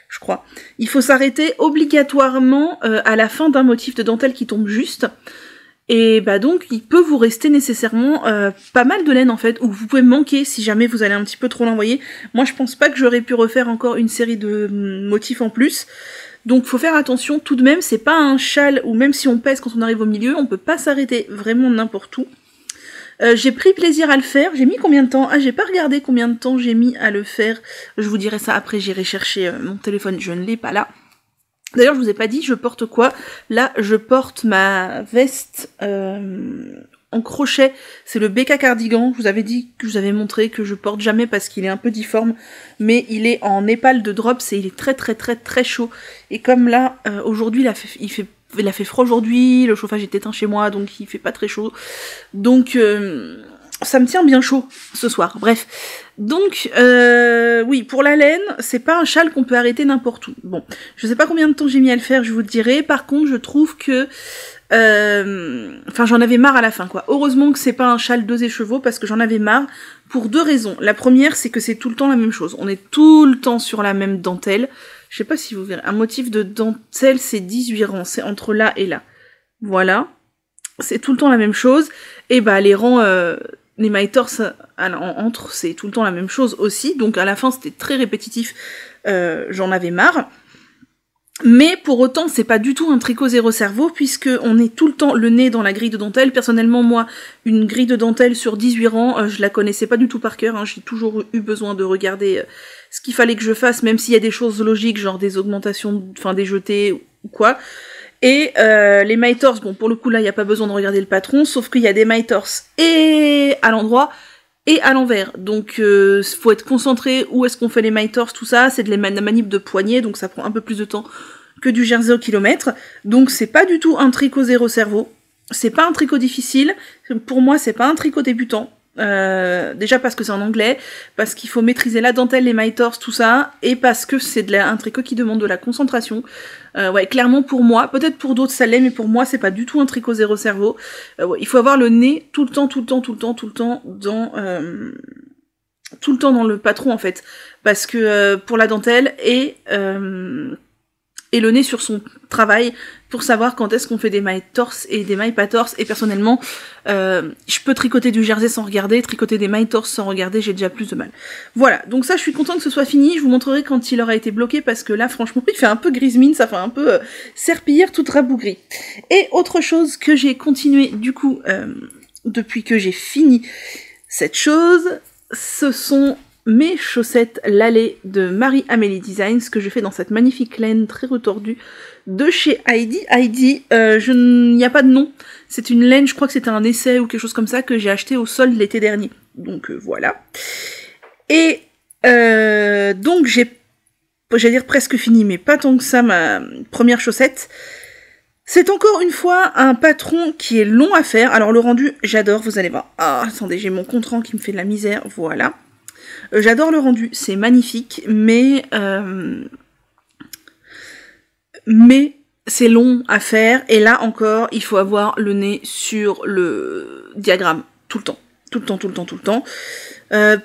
je crois. Il faut s'arrêter obligatoirement à la fin d'un motif de dentelle qui tombe juste. Et bah donc il peut vous rester nécessairement pas mal de laine en fait, ou vous pouvez manquer si jamais vous allez un petit peu trop l'envoyer. Moi je pense pas que j'aurais pu refaire encore une série de motifs en plus. Donc faut faire attention tout de même, c'est pas un châle où même si on pèse quand on arrive au milieu, on peut pas s'arrêter vraiment n'importe où. J'ai pris plaisir à le faire, j'ai mis combien de temps? Ah, j'ai pas regardé combien de temps j'ai mis à le faire, je vous dirai ça après, j'irai chercher mon téléphone, je ne l'ai pas là. D'ailleurs, je vous ai pas dit, je porte quoi? Là, je porte ma veste en crochet, c'est le BK Cardigan, je vous avais dit, que je vous avais montré que je porte jamais parce qu'il est un peu difforme, mais il est en népal de drops et il est très très très très chaud. Et comme là, aujourd'hui, il a fait froid aujourd'hui, le chauffage est éteint chez moi, donc il fait pas très chaud. Donc, ça me tient bien chaud ce soir, bref. Donc, oui, pour la laine, c'est pas un châle qu'on peut arrêter n'importe où. Bon, je sais pas combien de temps j'ai mis à le faire, je vous le dirai. Par contre, je trouve que... Enfin, j'en avais marre à la fin, quoi. Heureusement que c'est pas un châle 2 écheveaux, parce que j'en avais marre pour 2 raisons. La première, c'est que c'est tout le temps la même chose. On est tout le temps sur la même dentelle. Je sais pas si vous verrez. Un motif de dentelle, c'est 18 rangs. C'est entre là et là. Voilà. C'est tout le temps la même chose. Et bah, les rangs... les mailles torse entre, c'est tout le temps la même chose aussi, donc à la fin c'était très répétitif, j'en avais marre. Mais pour autant, c'est pas du tout un tricot zéro cerveau, puisque on est tout le temps le nez dans la grille de dentelle. Personnellement, moi, une grille de dentelle sur 18 rangs, je la connaissais pas du tout par cœur, hein. J'ai toujours eu besoin de regarder ce qu'il fallait que je fasse, même s'il y a des choses logiques, genre des augmentations, enfin des jetés ou quoi. Et les mitors, bon pour le coup là il n'y a pas besoin de regarder le patron, sauf qu'il y a des mitors et à l'endroit et à l'envers. Donc faut être concentré où est-ce qu'on fait les mitors, tout ça, c'est de la manip de poignet, donc ça prend un peu plus de temps que du jersey au kilomètre. Donc c'est pas du tout un tricot zéro cerveau, c'est pas un tricot difficile, pour moi c'est pas un tricot débutant. Déjà parce que c'est en anglais, parce qu'il faut maîtriser la dentelle, les mitors, tout ça, et parce que c'est un tricot qui demande de la concentration. Ouais, clairement pour moi, peut-être pour d'autres ça l'est, mais pour moi c'est pas du tout un tricot zéro cerveau. Ouais, il faut avoir le nez tout le temps dans le patron en fait, parce que pour la dentelle et le nez sur son travail pour savoir quand est-ce qu'on fait des mailles torse et des mailles pas torse. Et personnellement, je peux tricoter du jersey sans regarder, tricoter des mailles torse sans regarder, j'ai déjà plus de mal. Voilà, donc ça je suis contente que ce soit fini, je vous montrerai quand il aura été bloqué parce que là franchement il fait un peu grise mine, ça fait un peu serpillière toute rabougrie. Et autre chose que j'ai continué du coup depuis que j'ai fini cette chose, ce sont mes chaussettes Lalé de Marie-Amélie Designs que je fais dans cette magnifique laine très retordue de chez Heidi. Heidi, il n'y a pas de nom, c'est une laine, je crois que c'était un essai ou quelque chose comme ça que j'ai acheté au solde l'été dernier. Donc voilà. Et donc j'allais dire presque fini, mais pas tant que ça ma première chaussette. C'est encore une fois un patron qui est long à faire. Alors le rendu, j'adore, vous allez voir. Ah, attendez, j'ai mon compte rendu qui me fait de la misère, voilà. J'adore le rendu, c'est magnifique, mais c'est long à faire, et là encore, il faut avoir le nez sur le diagramme, tout le temps.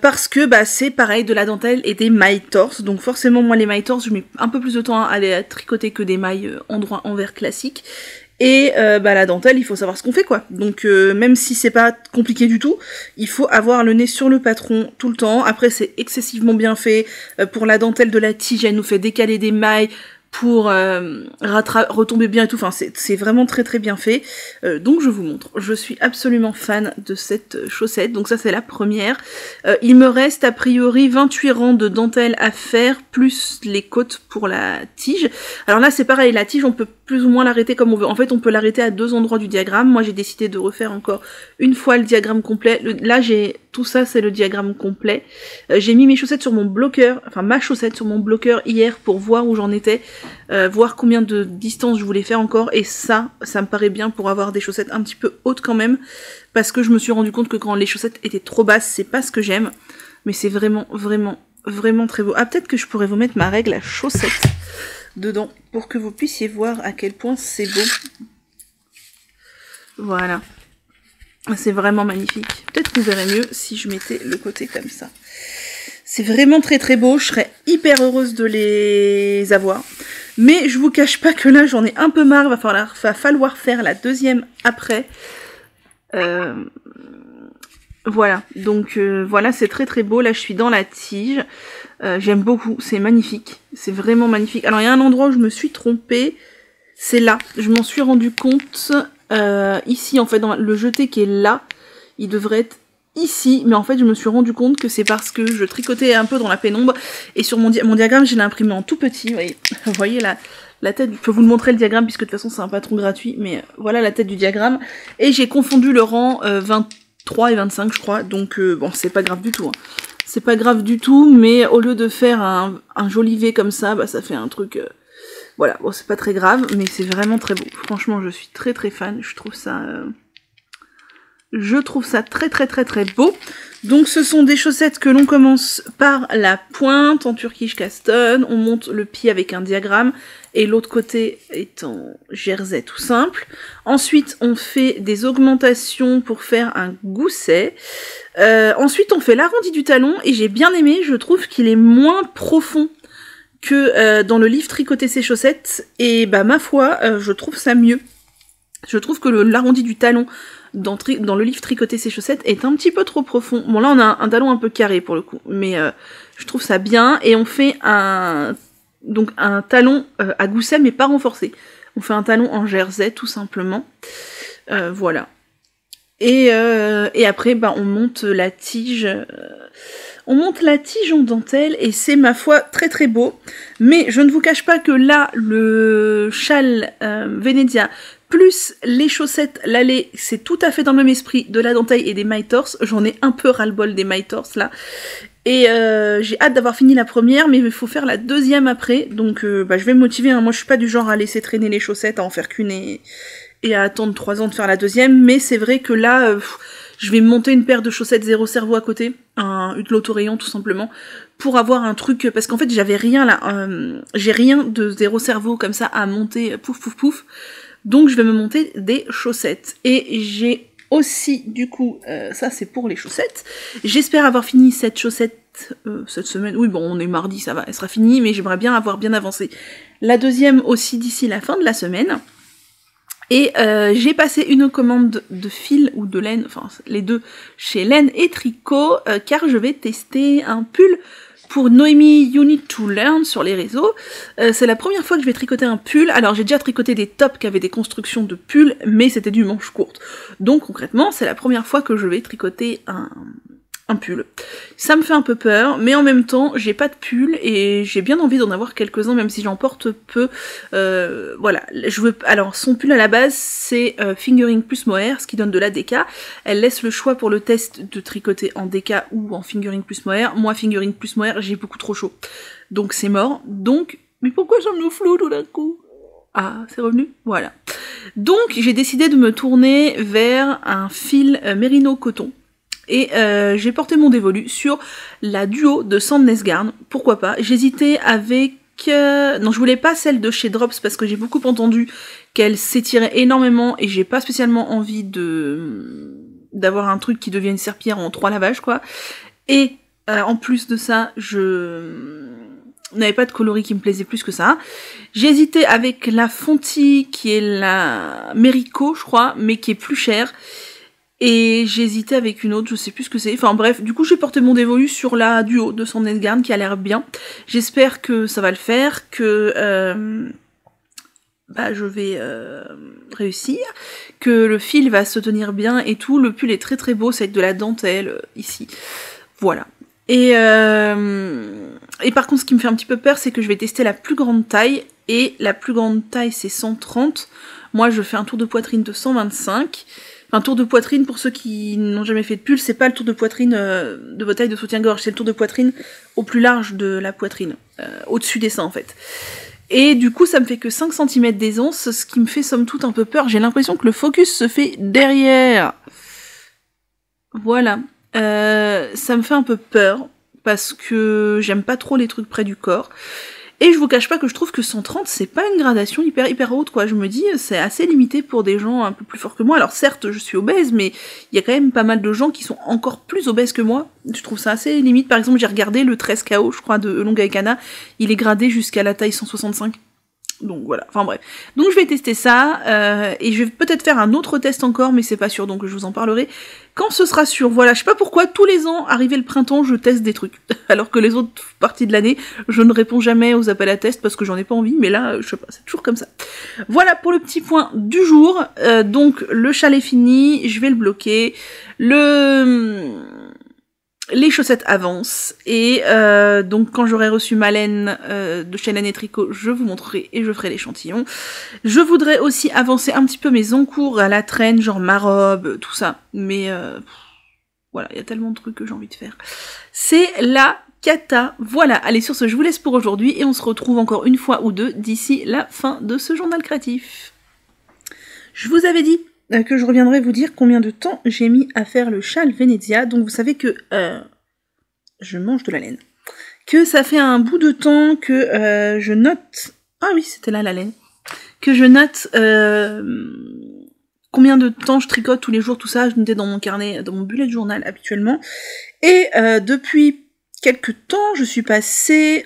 Parce que c'est pareil, de la dentelle et des mailles torse, donc forcément moi les mailles torse, je mets un peu plus de temps à les tricoter que des mailles endroit envers classiques. Et la dentelle, il faut savoir ce qu'on fait quoi. Donc même si c'est pas compliqué du tout, il faut avoir le nez sur le patron tout le temps. Après c'est excessivement bien fait. Pour la dentelle de la tige, elle nous fait décaler des mailles pour retomber bien et tout. Enfin c'est vraiment très très bien fait. Donc je vous montre. Je suis absolument fan de cette chaussette. Donc ça c'est la première. Il me reste a priori 28 rangs de dentelle à faire, plus les côtes pour la tige. Alors là c'est pareil, la tige on peut plus ou moins l'arrêter comme on veut. En fait on peut l'arrêter à 2 endroits du diagramme. Moi j'ai décidé de refaire encore une fois le diagramme complet. Là tout ça c'est le diagramme complet. J'ai mis mes chaussettes sur mon bloqueur, enfin ma chaussette sur mon bloqueur hier pour voir où j'en étais, voir combien de distance je voulais faire encore, et ça me paraît bien pour avoir des chaussettes un petit peu hautes quand même, parce que je me suis rendu compte que quand les chaussettes étaient trop basses, c'est pas ce que j'aime, mais c'est vraiment très beau. Ah, peut-être que je pourrais vous mettre ma règle à chaussettes dedans, pour que vous puissiez voir à quel point c'est beau. Voilà. C'est vraiment magnifique. Peut-être qu'on verrait mieux si je mettais le côté comme ça. C'est vraiment très très beau, je serais hyper heureuse de les avoir. Mais je vous cache pas que là j'en ai un peu marre, va falloir faire la deuxième après. Voilà, donc voilà, c'est très très beau. Là je suis dans la tige, j'aime beaucoup, c'est magnifique, c'est vraiment magnifique. Alors il y a un endroit où je me suis trompée, c'est là, je m'en suis rendu compte, ici en fait, dans le jeté qui est là, il devrait être ici, mais en fait je me suis rendu compte que c'est parce que je tricotais un peu dans la pénombre, et sur mon diagramme je l'ai imprimé en tout petit, vous voyez la tête, je peux vous le montrer le diagramme puisque de toute façon c'est un patron gratuit, mais voilà la tête du diagramme, et j'ai confondu le rang 23 et 25 je crois, donc bon c'est pas grave du tout, hein. C'est pas grave du tout, mais au lieu de faire un joli V comme ça, ça fait un truc, voilà, bon c'est pas très grave, mais c'est vraiment très beau, franchement je suis très très fan, je trouve ça très très très très beau. Donc ce sont des chaussettes que l'on commence par la pointe en Turkish Caston, on monte le pied avec un diagramme et l'autre côté est en jersey tout simple. Ensuite on fait des augmentations pour faire un gousset. Ensuite on fait l'arrondi du talon et j'ai bien aimé, je trouve qu'il est moins profond que dans le livre Tricoter ses chaussettes, et ma foi je trouve ça mieux. Je trouve que l'arrondi du talon dans le livre Tricoter ses chaussettes est un petit peu trop profond. Bon là on a un talon un peu carré pour le coup, mais je trouve ça bien, et on fait un talon à gousset mais pas renforcé. On fait un talon en jersey tout simplement. Voilà. Et après on monte la tige. On monte la tige en dentelle et c'est ma foi très très beau. Mais je ne vous cache pas que là, le châle Venezia plus les chaussettes Lalé, c'est tout à fait dans le même esprit de la dentelle et des mailles torse. J'en ai un peu ras-le-bol des mailles torse là. Et j'ai hâte d'avoir fini la première, mais il faut faire la deuxième après. Donc je vais me motiver, hein. Moi je suis pas du genre à laisser traîner les chaussettes, à en faire qu'une et à attendre 3 ans de faire la deuxième. Mais c'est vrai que là, je vais monter une paire de chaussettes zéro cerveau à côté, une l'autorayon tout simplement, pour avoir un truc, parce qu'en fait j'avais rien là, j'ai rien de zéro cerveau comme ça à monter, pouf pouf pouf. Donc je vais me monter des chaussettes. Et j'ai aussi, du coup, ça c'est pour les chaussettes. J'espère avoir fini cette chaussette cette semaine. Oui, bon, on est mardi, ça va, elle sera finie, mais j'aimerais bien avoir bien avancé. La deuxième aussi d'ici la fin de la semaine. Et j'ai passé une commande de fil ou de laine, enfin les deux, chez Laine et Tricot, car je vais tester un pull pour Noémie You Need to Learn sur les réseaux. C'est la première fois que je vais tricoter un pull. Alors j'ai déjà tricoté des tops qui avaient des constructions de pull, mais c'était du manche courte. Donc concrètement, c'est la première fois que je vais tricoter un pull. Ça me fait un peu peur, mais en même temps, j'ai pas de pull et j'ai bien envie d'en avoir quelques-uns, même si j'en porte peu. Voilà, alors son pull à la base, c'est fingering plus mohair, ce qui donne de la DK. Elle laisse le choix pour le test de tricoter en DK ou en fingering plus mohair. Moi, fingering plus mohair, j'ai beaucoup trop chaud. Donc c'est mort. Donc, mais pourquoi ça me floue tout d'un coup? Ah, c'est revenu? Voilà. Donc, j'ai décidé de me tourner vers un fil mérino coton. Et j'ai porté mon dévolu sur la duo de Sandnes Garn, pourquoi pas. J'hésitais avec... non, je voulais pas celle de chez Drops parce que j'ai beaucoup entendu qu'elle s'étirait énormément et j'ai pas spécialement envie d'avoir un truc qui devient une serpillière en 3 lavages, quoi. Et en plus de ça, je n'avais pas de coloris qui me plaisait plus que ça. J'ai hésité avec la Fonty qui est la Merico, je crois, mais qui est plus chère. Et j'ai hésité avec une autre, je sais plus ce que c'est. Enfin bref, du coup j'ai porté mon dévolu sur la duo de Sandnes Garn qui a l'air bien. J'espère que ça va le faire, que je vais réussir, que le fil va se tenir bien et tout. Le pull est très très beau, c'est avec de la dentelle ici. Voilà. Et par contre ce qui me fait un petit peu peur, c'est que je vais tester la plus grande taille. Et la plus grande taille c'est 130. Moi je fais un tour de poitrine de 125. Un tour de poitrine, pour ceux qui n'ont jamais fait de pull, c'est pas le tour de poitrine de votre taille de soutien-gorge, c'est le tour de poitrine au plus large de la poitrine, au-dessus des seins en fait. Et du coup, ça me fait que 5 cm d'aisance, ce qui me fait somme toute un peu peur. J'ai l'impression que le focus se fait derrière. Voilà. Ça me fait un peu peur, parce que j'aime pas trop les trucs près du corps. Et je vous cache pas que je trouve que 130 c'est pas une gradation hyper haute quoi, je me dis c'est assez limité pour des gens un peu plus forts que moi. Alors certes je suis obèse mais il y a quand même pas mal de gens qui sont encore plus obèses que moi. Je trouve ça assez limite. Par exemple j'ai regardé le 13KO je crois de Longa et Kana, il est gradé jusqu'à la taille 165. Donc voilà, enfin bref. Donc je vais tester ça, et je vais peut-être faire un autre test encore, mais c'est pas sûr, donc je vous en parlerai quand ce sera sûr. Voilà, je sais pas pourquoi, tous les ans, arrivé le printemps, je teste des trucs. Alors que les autres parties de l'année, je ne réponds jamais aux appels à test parce que j'en ai pas envie, mais là, je sais pas, c'est toujours comme ça. Voilà pour le petit point du jour. Donc le châle est fini, je vais le bloquer. Les chaussettes avancent, et donc quand j'aurai reçu ma laine de chez Laine et Tricot, je vous montrerai et je ferai l'échantillon. Je voudrais aussi avancer un petit peu mes encours à la traîne, genre ma robe, tout ça, mais voilà, il y a tellement de trucs que j'ai envie de faire. C'est la cata. Voilà, allez sur ce, je vous laisse pour aujourd'hui, et on se retrouve encore une fois ou deux d'ici la fin de ce journal créatif. Je vous avais dit que je reviendrai vous dire combien de temps j'ai mis à faire le châle Venezia, donc vous savez que je mange de la laine, que ça fait un bout de temps que je note, ah oui c'était là la laine, que je note combien de temps je tricote tous les jours, tout ça, je notais dans mon carnet, dans mon bullet journal habituellement, et depuis quelques temps je suis passée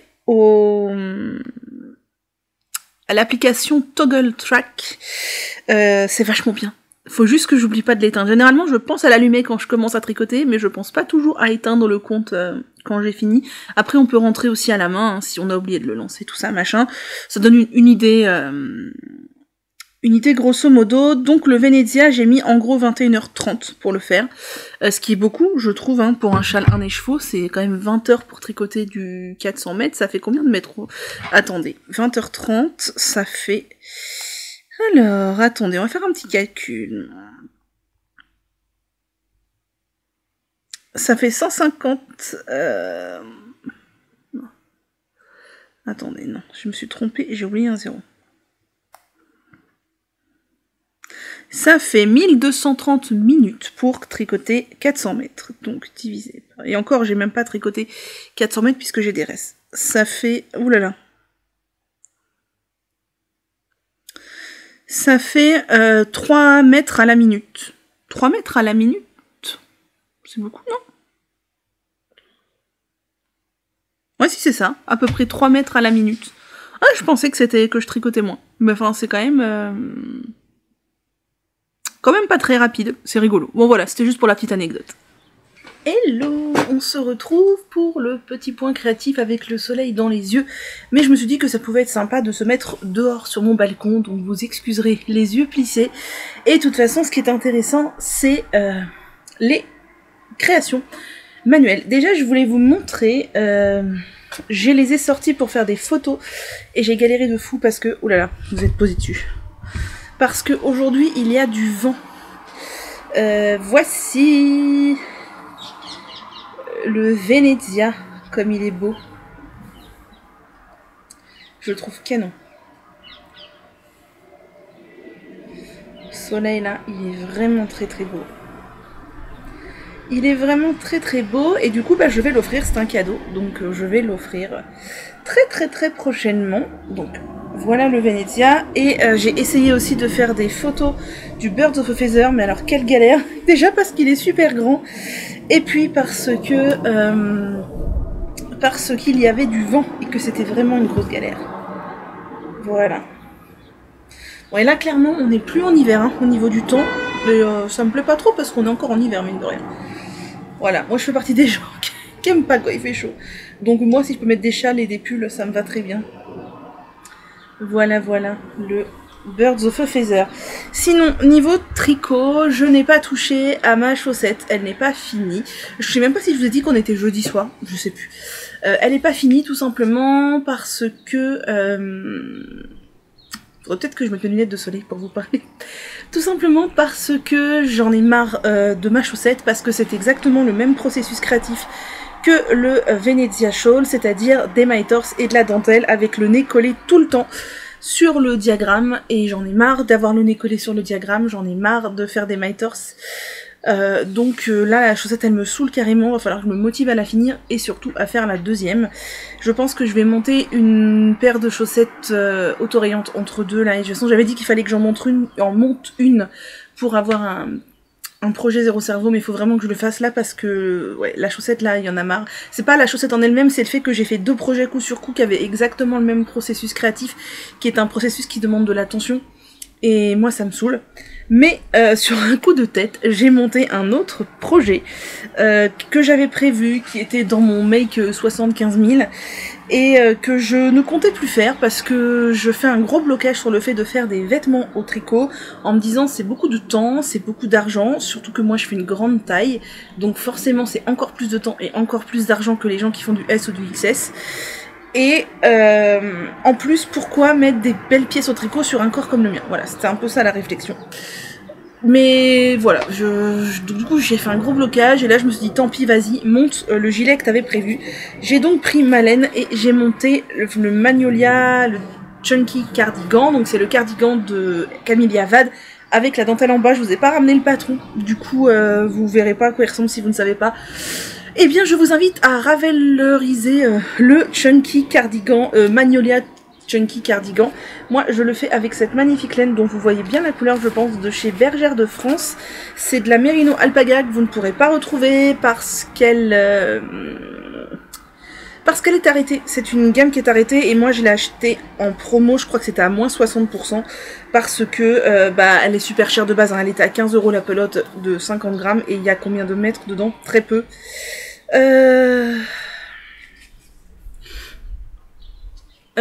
à l'application Toggle Track, c'est vachement bien. Faut juste que j'oublie pas de l'éteindre. Généralement, je pense à l'allumer quand je commence à tricoter, mais je pense pas toujours à éteindre le compte quand j'ai fini. Après, on peut rentrer aussi à la main, hein, si on a oublié de le lancer, tout ça, machin. Ça donne une idée unité grosso modo. Donc le Venezia, j'ai mis en gros 21h30 pour le faire. Ce qui est beaucoup, je trouve, hein, pour un châle 1 écheveau. C'est quand même 20 heures pour tricoter du 400 mètres. Ça fait combien de mètres? Attendez, 20h30, ça fait... Alors, attendez, on va faire un petit calcul. Ça fait 150... Non. Attendez, non, je me suis trompée et j'ai oublié un 0. Ça fait 1230 minutes pour tricoter 400 mètres. Donc, divisé par... Et encore, j'ai même pas tricoté 400 mètres puisque j'ai des restes. Ça fait... Oulala. Ça fait 3 mètres à la minute. 3 mètres à la minute? C'est beaucoup, non? Ouais, si c'est ça. À peu près 3 mètres à la minute. Ah, je pensais que c'était que je tricotais moins. Mais enfin, c'est quand même pas très rapide. C'est rigolo. Bon, voilà, c'était juste pour la petite anecdote. Hello, on se retrouve pour le petit point créatif avec le soleil dans les yeux. Mais je me suis dit que ça pouvait être sympa de se mettre dehors sur mon balcon, donc vous excuserez les yeux plissés. Et de toute façon, ce qui est intéressant, c'est les créations manuelles. Déjà, je voulais vous montrer, je les ai sortis pour faire des photos, et j'ai galéré de fou parce que, oulala, vous êtes posé dessus. Parce qu'aujourd'hui, il y a du vent. Voici... le Venezia, comme il est beau. Je le trouve canon. Le soleil là, il est vraiment très très beau. Il est vraiment très très beau et du coup bah, je vais l'offrir, c'est un cadeau. Donc je vais l'offrir très prochainement. Donc voilà le Venezia. Et j'ai essayé aussi de faire des photos du Birds of a Feather. Mais alors quelle galère. Déjà parce qu'il est super grand. Et puis parce qu'il y avait du vent et que c'était vraiment une grosse galère. Voilà. Bon et là clairement on n'est plus en hiver hein, au niveau du temps. Mais ça me plaît pas trop parce qu'on est encore en hiver mine de rien. Voilà, moi je fais partie des gens qui aiment pas quand il fait chaud. Donc moi si je peux mettre des châles et des pulls ça me va très bien. Voilà le Birds of a Feather. Sinon, niveau tricot, je n'ai pas touché à ma chaussette. Elle n'est pas finie. Je sais même pas si je vous ai dit qu'on était jeudi soir. Je sais plus. Elle n'est pas finie tout simplement parce que... faudrait peut-être que je mette mes lunettes de soleil pour vous parler. Tout simplement parce que j'en ai marre de ma chaussette. Parce que c'est exactement le même processus créatif que le Venezia Shawl, c'est-à-dire des miters et de la dentelle avec le nez collé tout le temps sur le diagramme, et j'en ai marre d'avoir le nez collé sur le diagramme, j'en ai marre de faire des miters. Donc là la chaussette elle me saoule carrément, va falloir que je me motive à la finir et surtout à faire la deuxième. Je pense que je vais monter une paire de chaussettes autorayantes entre deux là, et de toute façon j'avais dit qu'il fallait que j'en monte une pour avoir un projet zéro cerveau, mais il faut vraiment que je le fasse là parce que ouais, la chaussette là, il y en a marre. C'est pas la chaussette en elle-même, c'est le fait que j'ai fait 2 projets coup sur coup qui avaient exactement le même processus créatif, qui est un processus qui demande de l'attention. Et moi ça me saoule. Mais sur un coup de tête, j'ai monté un autre projet que j'avais prévu, qui était dans mon make 75 000, et que je ne comptais plus faire parce que je fais un gros blocage sur le fait de faire des vêtements au tricot en me disant c'est beaucoup de temps, c'est beaucoup d'argent, surtout que moi je fais une grande taille, donc forcément c'est encore plus de temps et encore plus d'argent que les gens qui font du S ou du XS. Et en plus, pourquoi mettre des belles pièces au tricot sur un corps comme le mien? Voilà, c'était un peu ça la réflexion. Mais voilà, du coup j'ai fait un gros blocage et là je me suis dit tant pis, vas-y, monte le gilet que t'avais prévu. J'ai donc pris ma laine et j'ai monté le Magnolia, le Chunky Cardigan, donc c'est le cardigan de Camellia Vad avec la dentelle en bas. Je vous ai pas ramené le patron, du coup vous verrez pas à quoi il ressemble si vous ne savez pas. Eh bien je vous invite à ravelleriser le Chunky Cardigan, Magnolia Chunky Cardigan. Moi je le fais avec cette magnifique laine dont vous voyez bien la couleur je pense de chez Bergère de France. C'est de la Merino Alpaga que vous ne pourrez pas retrouver parce qu'elle est arrêtée. C'est une gamme qui est arrêtée et moi je l'ai achetée en promo, je crois que c'était à moins 60% parce que elle est super chère de base, hein. Elle était à 15 € la pelote de 50 grammes et il y a combien de mètres dedans? Très peu.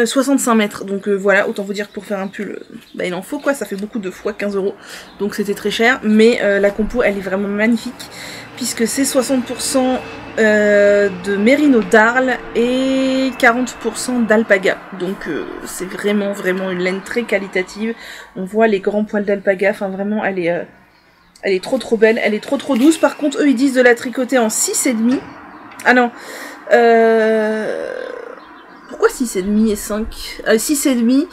65 mètres, donc voilà, autant vous dire que pour faire un pull, bah il en faut quoi, ça fait beaucoup de fois 15 €, donc c'était très cher, mais la compo elle est vraiment magnifique, puisque c'est 60% de mérino d'Arles et 40% d'alpaga, donc c'est vraiment une laine très qualitative, on voit les grands poils d'alpaga, enfin vraiment elle est trop belle, elle est trop douce. Par contre eux ils disent de la tricoter en 6,5, ah non, pourquoi 6,5 et 5 6,5.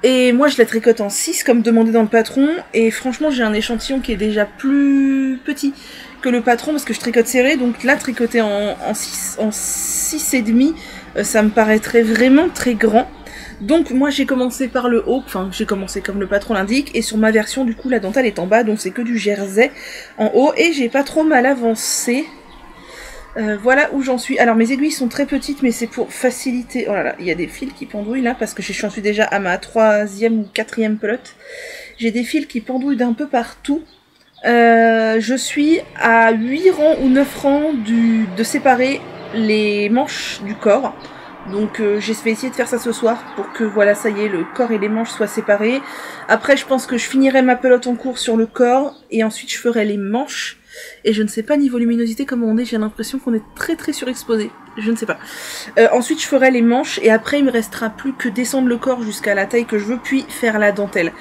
Et moi je la tricote en 6 comme demandé dans le patron. Et franchement j'ai un échantillon qui est déjà plus petit que le patron parce que je tricote serré. Donc là tricoter en 6,5 ça me paraîtrait vraiment très grand. Donc moi j'ai commencé par le haut, enfin j'ai commencé comme le patron l'indique. Et sur ma version du coup la dentelle est en bas. Donc c'est que du jersey en haut. Et j'ai pas trop mal avancé. Voilà où j'en suis. Alors mes aiguilles sont très petites mais c'est pour faciliter. Oh là là, il y a des fils qui pendouillent là parce que j'en suis déjà à ma 3e ou 4e pelote. J'ai des fils qui pendouillent d'un peu partout. Je suis à 8 rangs ou 9 rangs de séparer les manches du corps. Donc je vais essayer de faire ça ce soir pour que voilà ça y est le corps et les manches soient séparés. Après je pense que je finirai ma pelote en cours sur le corps et ensuite je ferai les manches. Et je ne sais pas niveau luminosité comment on est, j'ai l'impression qu'on est très surexposé. Je ne sais pas. Ensuite je ferai les manches et après il me restera plus que descendre le corps jusqu'à la taille que je veux puis faire la dentelle.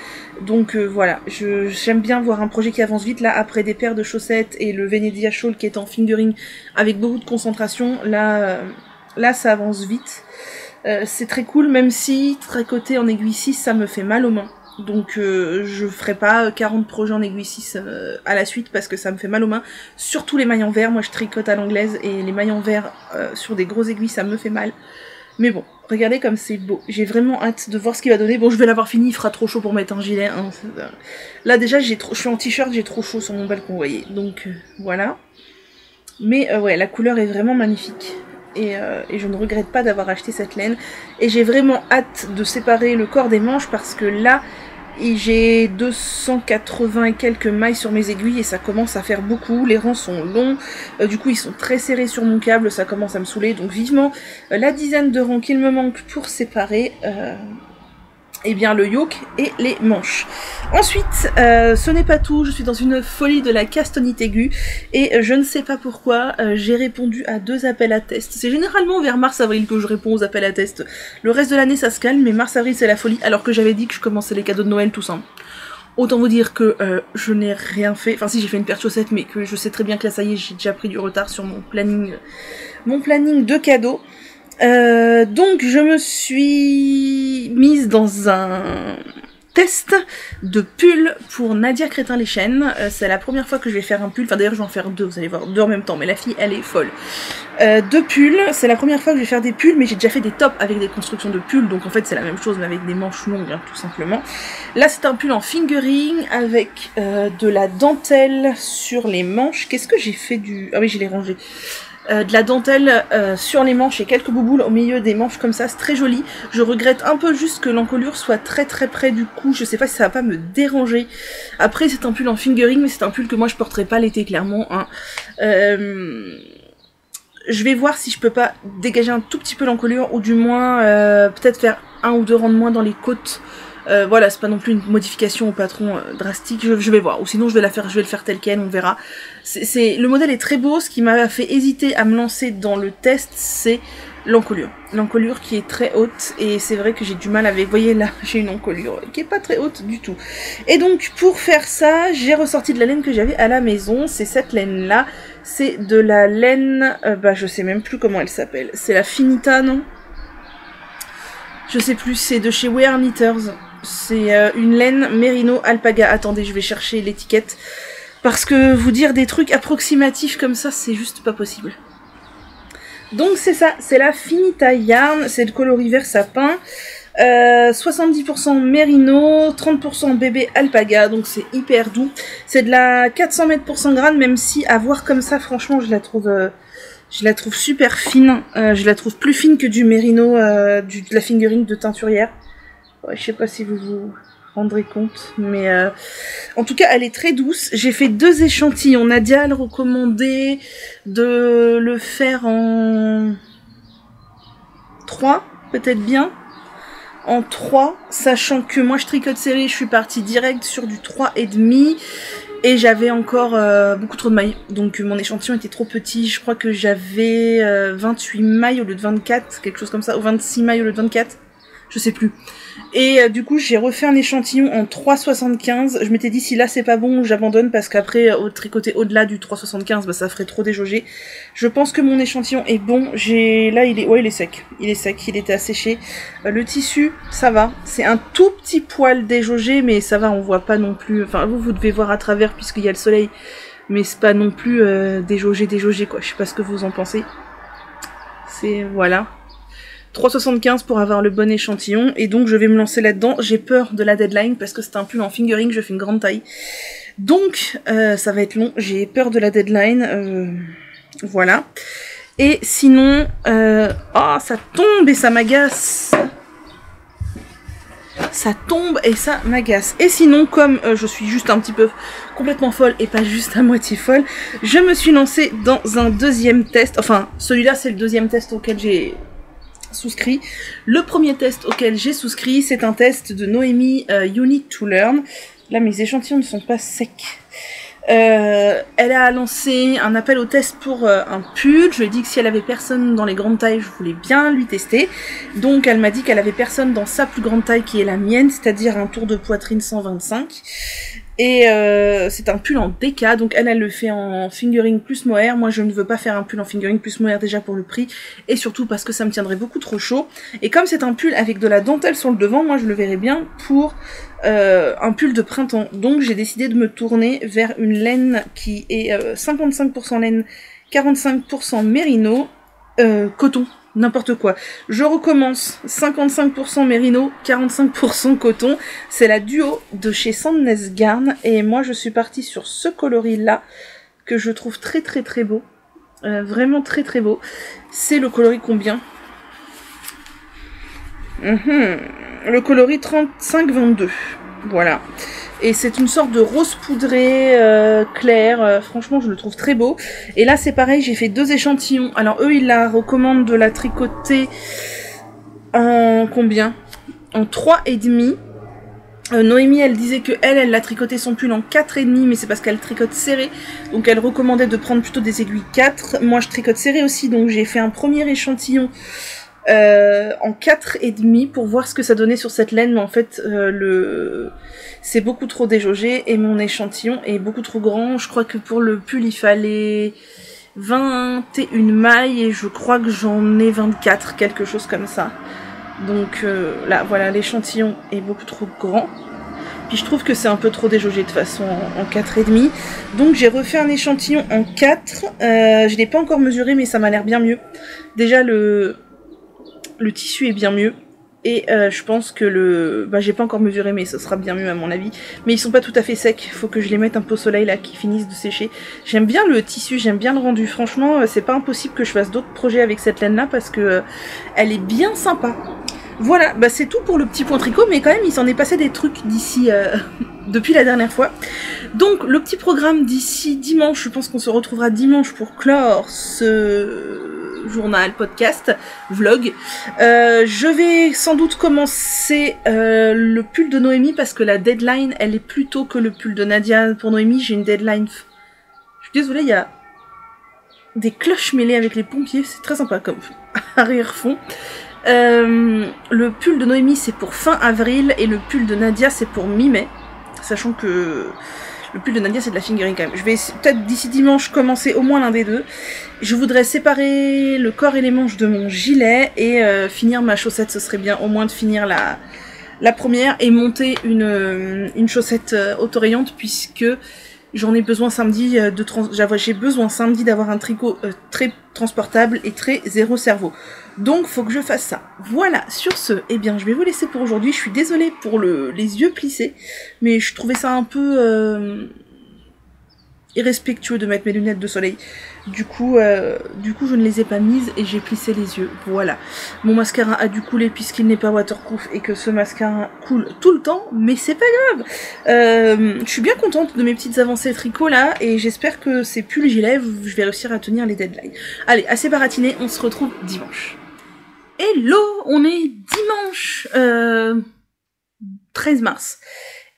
Donc voilà, j'aime bien voir un projet qui avance vite. Là après des paires de chaussettes et le Venezia Shawl qui est en fingering avec beaucoup de concentration, là ça avance vite. C'est très cool même si tricoter en aiguille 6 ça me fait mal aux mains. Donc je ferai pas 40 projets en aiguille 6 à la suite parce que ça me fait mal aux mains. Surtout les mailles en verre, moi je tricote à l'anglaise et les mailles en verre sur des grosses aiguilles ça me fait mal. Mais bon, regardez comme c'est beau. J'ai vraiment hâte de voir ce qu'il va donner. Bon je vais l'avoir fini, il fera trop chaud pour mettre un gilet. Hein. Là déjà je suis en t-shirt, j'ai trop chaud sur mon balcon, vous voyez. Donc voilà. Mais ouais, la couleur est vraiment magnifique. Et je ne regrette pas d'avoir acheté cette laine. Et j'ai vraiment hâte de séparer le corps des manches parce que là, j'ai 280 et quelques mailles sur mes aiguilles et ça commence à faire beaucoup. Les rangs sont longs, du coup ils sont très serrés sur mon câble, ça commence à me saouler. Donc vivement la dizaine de rangs qu'il me manque pour séparer eh bien le yoke et les manches. Ensuite, ce n'est pas tout, je suis dans une folie de la castonite aiguë et je ne sais pas pourquoi, j'ai répondu à 2 appels à test. C'est généralement vers mars-avril que je réponds aux appels à test. Le reste de l'année ça se calme, mais mars-avril c'est la folie, alors que j'avais dit que je commençais les cadeaux de Noël tout ça. Autant vous dire que je n'ai rien fait, enfin si j'ai fait une paire de chaussettes, mais que je sais très bien que là ça y est, j'ai déjà pris du retard sur mon planning de cadeaux. Donc je me suis mise dans un test de pull pour Nadia Crétin-Leschène. C'est la première fois que je vais faire un pull, enfin d'ailleurs je vais en faire 2, vous allez voir, 2 en même temps, mais la fille elle est folle. 2 pulls, c'est la première fois que je vais faire des pulls, mais j'ai déjà fait des tops avec des constructions de pulls, donc en fait c'est la même chose mais avec des manches longues, hein, tout simplement. Là c'est un pull en fingering avec de la dentelle sur les manches. Qu'est-ce que j'ai fait du... Ah oui, je l'ai rangé. De la dentelle sur les manches et quelques bouboules au milieu des manches comme ça, c'est très joli. Je regrette un peu juste que l'encolure soit très près du cou, je sais pas si ça va pas me déranger. Après c'est un pull en fingering mais c'est un pull que moi je porterai pas l'été clairement, hein. Je vais voir si je peux pas dégager un tout petit peu l'encolure ou du moins peut-être faire 1 ou 2 rangs de moins dans les côtes. Voilà, c'est pas non plus une modification au patron drastique, je vais voir, ou sinon je vais le faire tel quel, on verra. Le modèle est très beau, ce qui m'a fait hésiter à me lancer dans le test, c'est l'encolure. L'encolure qui est très haute, et c'est vrai que j'ai du mal avec, vous voyez là, j'ai une encolure qui est pas très haute du tout. Et donc pour faire ça, j'ai ressorti de la laine que j'avais à la maison, c'est cette laine là, c'est de la laine, je sais même plus comment elle s'appelle, c'est la Finita, non? Je sais plus, c'est de chez Wear Knitters. C'est une laine Merino Alpaga. Attendez, je vais chercher l'étiquette. Parce que vous dire des trucs approximatifs comme ça, c'est juste pas possible. Donc c'est ça, c'est la Finita Yarn. C'est le coloris vert sapin. 70% Merino, 30% bébé Alpaga. Donc c'est hyper doux. C'est de la 400 mètres pour 100 grammes, même si à voir comme ça, franchement, je la trouve super fine. Je la trouve plus fine que du Merino, de la fingering de teinturière. Ouais, je sais pas si vous vous rendrez compte, mais en tout cas elle est très douce. J'ai fait 2 échantillons. Nadia elle recommandait de le faire en 3, peut-être bien. en 3, sachant que moi je tricote serré, je suis partie direct sur du 3,5 et j'avais encore beaucoup trop de mailles. Donc mon échantillon était trop petit, je crois que j'avais 28 mailles au lieu de 24, quelque chose comme ça, ou 26 mailles au lieu de 24, je sais plus. Et du coup j'ai refait un échantillon en 3,75, je m'étais dit si là c'est pas bon j'abandonne parce qu'après tricoter au-delà du 3,75 bah ça ferait trop déjauger. Je pense que mon échantillon est bon, là il est sec, il était asséché. Le tissu ça va, c'est un tout petit poil déjaugé mais ça va, on voit pas non plus, enfin vous devez voir à travers puisqu'il y a le soleil, mais c'est pas non plus déjaugé quoi, je sais pas ce que vous en pensez. C'est voilà. 3,75 pour avoir le bon échantillon, et donc je vais me lancer là-dedans. J'ai peur de la deadline parce que c'est un pull en fingering, je fais une grande taille. Donc ça va être long, j'ai peur de la deadline, voilà. Et sinon, oh ça tombe et ça m'agace. Ça tombe et ça m'agace. Et sinon, comme je suis juste un petit peu complètement folle et pas juste à moitié folle, je me suis lancée dans un deuxième test. Enfin, celui-là c'est le deuxième test auquel j'ai souscrit. Le premier test auquel j'ai souscrit, c'est un test de Noémie You Need to Learn. Là, mes échantillons ne sont pas secs. Elle a lancé un appel au test pour un pull. Je lui ai dit que si elle avait personne dans les grandes tailles, je voulais bien lui tester. Donc elle m'a dit qu'elle avait personne dans sa plus grande taille qui est la mienne, c'est-à-dire un tour de poitrine 125. Et c'est un pull en DK, donc elle le fait en fingering plus mohair. Moi je ne veux pas faire un pull en fingering plus mohair déjà pour le prix, et surtout parce que ça me tiendrait beaucoup trop chaud. Et comme c'est un pull avec de la dentelle sur le devant, moi je le verrais bien pour un pull de printemps. Donc j'ai décidé de me tourner vers une laine qui est 55% laine, 45% mérino, coton. N'importe quoi. Je recommence 55% mérino, 45% coton. C'est la duo de chez Sandnes Garn. Et moi, je suis partie sur ce coloris-là, que je trouve très très très beau. Vraiment très très beau. C'est le coloris combien ? Le coloris 35-22. Voilà. Et c'est une sorte de rose poudré clair, franchement je le trouve très beau. Et là c'est pareil, j'ai fait 2 échantillons. Alors eux ils la recommandent de la tricoter en combien ? En 3,5. Noémie elle disait que elle l'a tricoté son pull en 4,5, mais c'est parce qu'elle tricote serré. Donc elle recommandait de prendre plutôt des aiguilles 4. Moi je tricote serré aussi, donc j'ai fait un premier échantillon en 4,5 pour voir ce que ça donnait sur cette laine, mais en fait c'est beaucoup trop déjaugé et mon échantillon est beaucoup trop grand. Je crois que pour le pull il fallait 21 mailles et je crois que j'en ai 24, quelque chose comme ça. Donc là voilà, l'échantillon est beaucoup trop grand. Puis je trouve que c'est un peu trop déjaugé de toute façon en 4,5. Donc j'ai refait un échantillon en 4. Je l'ai pas encore mesuré mais ça m'a l'air bien mieux. Déjà le tissu est bien mieux. Et je pense que j'ai pas encore mesuré mais ce sera bien mieux à mon avis. Mais ils sont pas tout à fait secs, faut que je les mette un peu au soleil là, qu'ils finissent de sécher. J'aime bien le tissu, j'aime bien le rendu. Franchement, c'est pas impossible que je fasse d'autres projets avec cette laine là parce que elle est bien sympa. Voilà, bah c'est tout pour le petit point tricot, mais quand même il s'en est passé des trucs d'ici depuis la dernière fois. Donc le petit programme d'ici dimanche, je pense qu'on se retrouvera dimanche pour clore ce journal, podcast, vlog. Je vais sans doute commencer le pull de Noémie parce que la deadline elle est plus tôt que le pull de Nadia. Pour Noémie j'ai une deadline. Je suis désolée, il y a des cloches mêlées avec les pompiers, c'est très sympa comme arrière-fond. Le pull de Noémie c'est pour fin avril et le pull de Nadia c'est pour mi-mai, sachant que le pull de Nadia c'est de la fingering quand même. Je vais peut-être d'ici dimanche commencer au moins l'un des deux. Je voudrais séparer le corps et les manches de mon gilet et finir ma chaussette, ce serait bien au moins de finir la première et monter une chaussette autorayante puisque j'en ai besoin samedi j'ai besoin samedi d'avoir un tricot très transportable et très zéro cerveau. Donc faut que je fasse ça. Voilà, sur ce, eh bien je vais vous laisser pour aujourd'hui. Je suis désolée pour les yeux plissés, mais je trouvais ça un peu irrespectueux de mettre mes lunettes de soleil. Du coup je ne les ai pas mises et j'ai plissé les yeux. Voilà. Mon mascara a dû couler puisqu'il n'est pas waterproof et que ce mascara coule tout le temps, mais c'est pas grave. Je suis bien contente de mes petites avancées tricot là et j'espère que ces pulls gilets, je vais réussir à tenir les deadlines. Allez, assez baratiné, on se retrouve dimanche. Hello, on est dimanche 13 mars.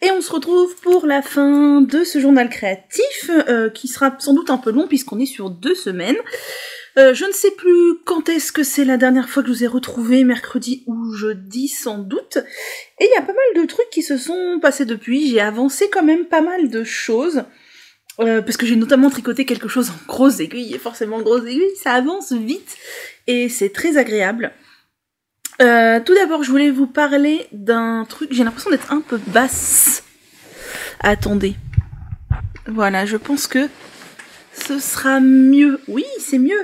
Et on se retrouve pour la fin de ce journal créatif, qui sera sans doute un peu long puisqu'on est sur 2 semaines. Je ne sais plus quand est-ce que c'est la dernière fois que je vous ai retrouvé, mercredi ou jeudi sans doute. Et il y a pas mal de trucs qui se sont passés depuis, j'ai avancé quand même pas mal de choses. Parce que j'ai notamment tricoté quelque chose en grosses aiguilles, et forcément grosses aiguilles, ça avance vite, et c'est très agréable. Tout d'abord, je voulais vous parler d'un truc, j'ai l'impression d'être un peu basse. Attendez. Voilà, je pense que ce sera mieux. Oui, c'est mieux.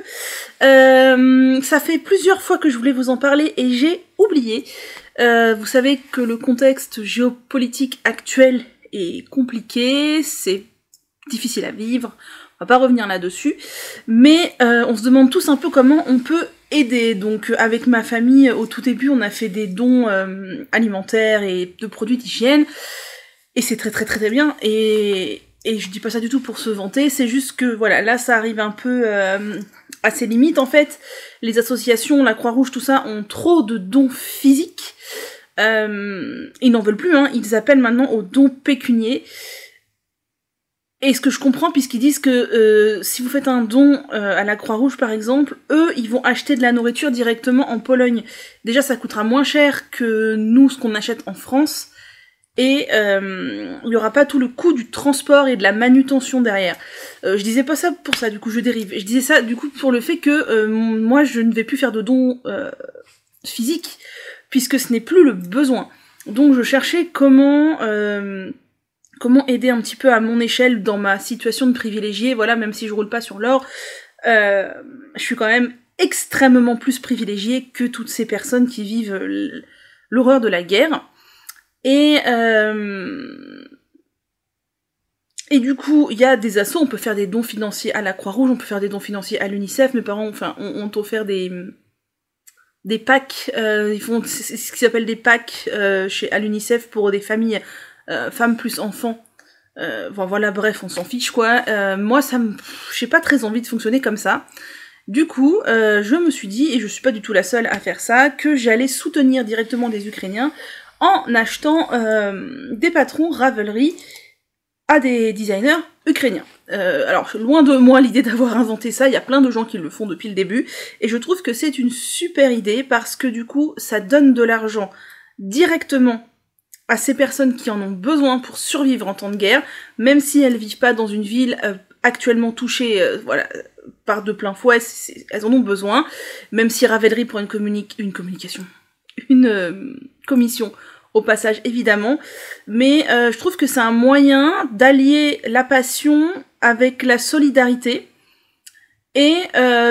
Ça fait plusieurs fois que je voulais vous en parler, et j'ai oublié. Vous savez que le contexte géopolitique actuel est compliqué, c'est difficile à vivre, on va pas revenir là-dessus, mais on se demande tous un peu comment on peut aider. Donc avec ma famille, au tout début, on a fait des dons alimentaires et de produits d'hygiène, et c'est très très très très bien, et je dis pas ça du tout pour se vanter, c'est juste que voilà, là ça arrive un peu à ses limites en fait. Les associations, la Croix-Rouge, tout ça, ont trop de dons physiques, ils n'en veulent plus, hein. Ils appellent maintenant aux dons pécuniaires. Et ce que je comprends, puisqu'ils disent que si vous faites un don à la Croix-Rouge, par exemple, eux, ils vont acheter de la nourriture directement en Pologne. Déjà, ça coûtera moins cher que nous, ce qu'on achète en France. Et il n'y aura pas tout le coût du transport et de la manutention derrière. Je disais pas ça pour ça, du coup, je dérive. Je disais ça, du coup, pour le fait que moi, je ne vais plus faire de dons physiques, puisque ce n'est plus le besoin. Donc, je cherchais comment aider un petit peu à mon échelle dans ma situation de privilégié, voilà, même si je roule pas sur l'or, je suis quand même extrêmement plus privilégiée que toutes ces personnes qui vivent l'horreur de la guerre. Et du coup, il y a des assos, on peut faire des dons financiers à la Croix-Rouge, on peut faire des dons financiers à l'UNICEF, mes parents ont offert des packs, ils font ce qui s'appelle des packs à l'UNICEF pour des familles femmes plus enfants, voilà, bref, on s'en fiche quoi. Moi, j'ai pas très envie de fonctionner comme ça. Du coup, je me suis dit, et je suis pas du tout la seule à faire ça, que j'allais soutenir directement des Ukrainiens en achetant des patrons Ravelry à des designers ukrainiens. Alors, loin de moi l'idée d'avoir inventé ça, il y a plein de gens qui le font depuis le début, et je trouve que c'est une super idée, parce que du coup, ça donne de l'argent directement à ces personnes qui en ont besoin pour survivre en temps de guerre, même si elles vivent pas dans une ville actuellement touchée voilà, par de plein fouet, elles en ont besoin, même si Ravelry prend une commission au passage évidemment, mais je trouve que c'est un moyen d'allier la passion avec la solidarité. Et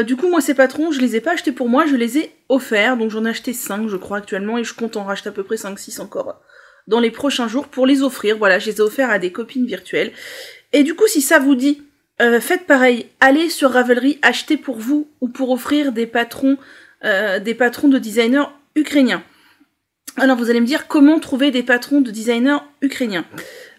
du coup, moi, ces patrons, je les ai pas achetés pour moi, je les ai offerts, donc j'en ai acheté 5, je crois, actuellement, et je compte en racheter à peu près 5-6 encore dans les prochains jours pour les offrir. Voilà, je les ai offerts à des copines virtuelles. Et du coup, si ça vous dit, faites pareil, allez sur Ravelry, achetez pour vous ou pour offrir des patrons de designers ukrainiens. Alors vous allez me dire comment trouver des patrons de designers ukrainiens.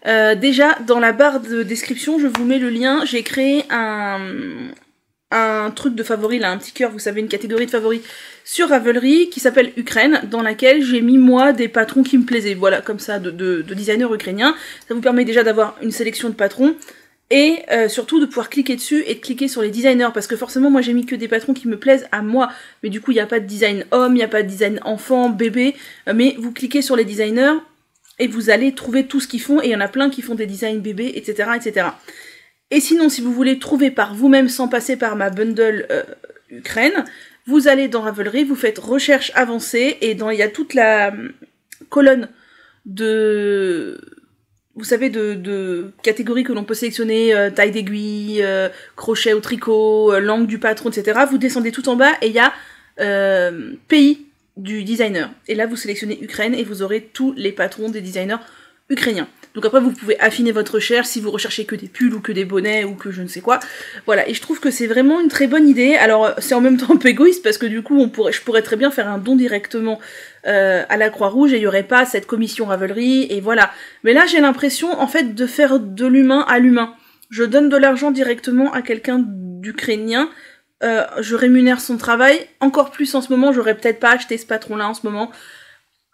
Déjà, dans la barre de description, je vous mets le lien. J'ai créé un truc de favoris, là, un petit cœur, vous savez, une catégorie de favoris sur Ravelry qui s'appelle Ukraine, dans laquelle j'ai mis moi des patrons qui me plaisaient, voilà, comme ça, de designers ukrainiens. Ça vous permet déjà d'avoir une sélection de patrons, et surtout de pouvoir cliquer dessus et de cliquer sur les designers, parce que forcément moi j'ai mis que des patrons qui me plaisent à moi, mais du coup il n'y a pas de design homme, il n'y a pas de design enfant, bébé, mais vous cliquez sur les designers, et vous allez trouver tout ce qu'ils font, et il y en a plein qui font des designs bébés, etc., etc. Et sinon, si vous voulez trouver par vous-même sans passer par ma bundle Ukraine, vous allez dans Ravelry, vous faites recherche avancée, et il y a toute la colonne de catégories que l'on peut sélectionner, taille d'aiguille, crochet ou tricot, langue du patron, etc. Vous descendez tout en bas, et il y a pays du designer. Et là, vous sélectionnez Ukraine, et vous aurez tous les patrons des designers ukrainiens. Donc après, vous pouvez affiner votre recherche si vous recherchez que des pulls ou que des bonnets ou que je ne sais quoi. Voilà, et je trouve que c'est vraiment une très bonne idée. Alors, c'est en même temps un peu égoïste parce que du coup, je pourrais très bien faire un don directement à la Croix-Rouge et il n'y aurait pas cette commission Ravelry, et voilà. Mais là, j'ai l'impression, en fait, de faire de l'humain à l'humain. Je donne de l'argent directement à quelqu'un d'ukrainien je rémunère son travail, encore plus en ce moment, j'aurais peut-être pas acheté ce patron-là en ce moment,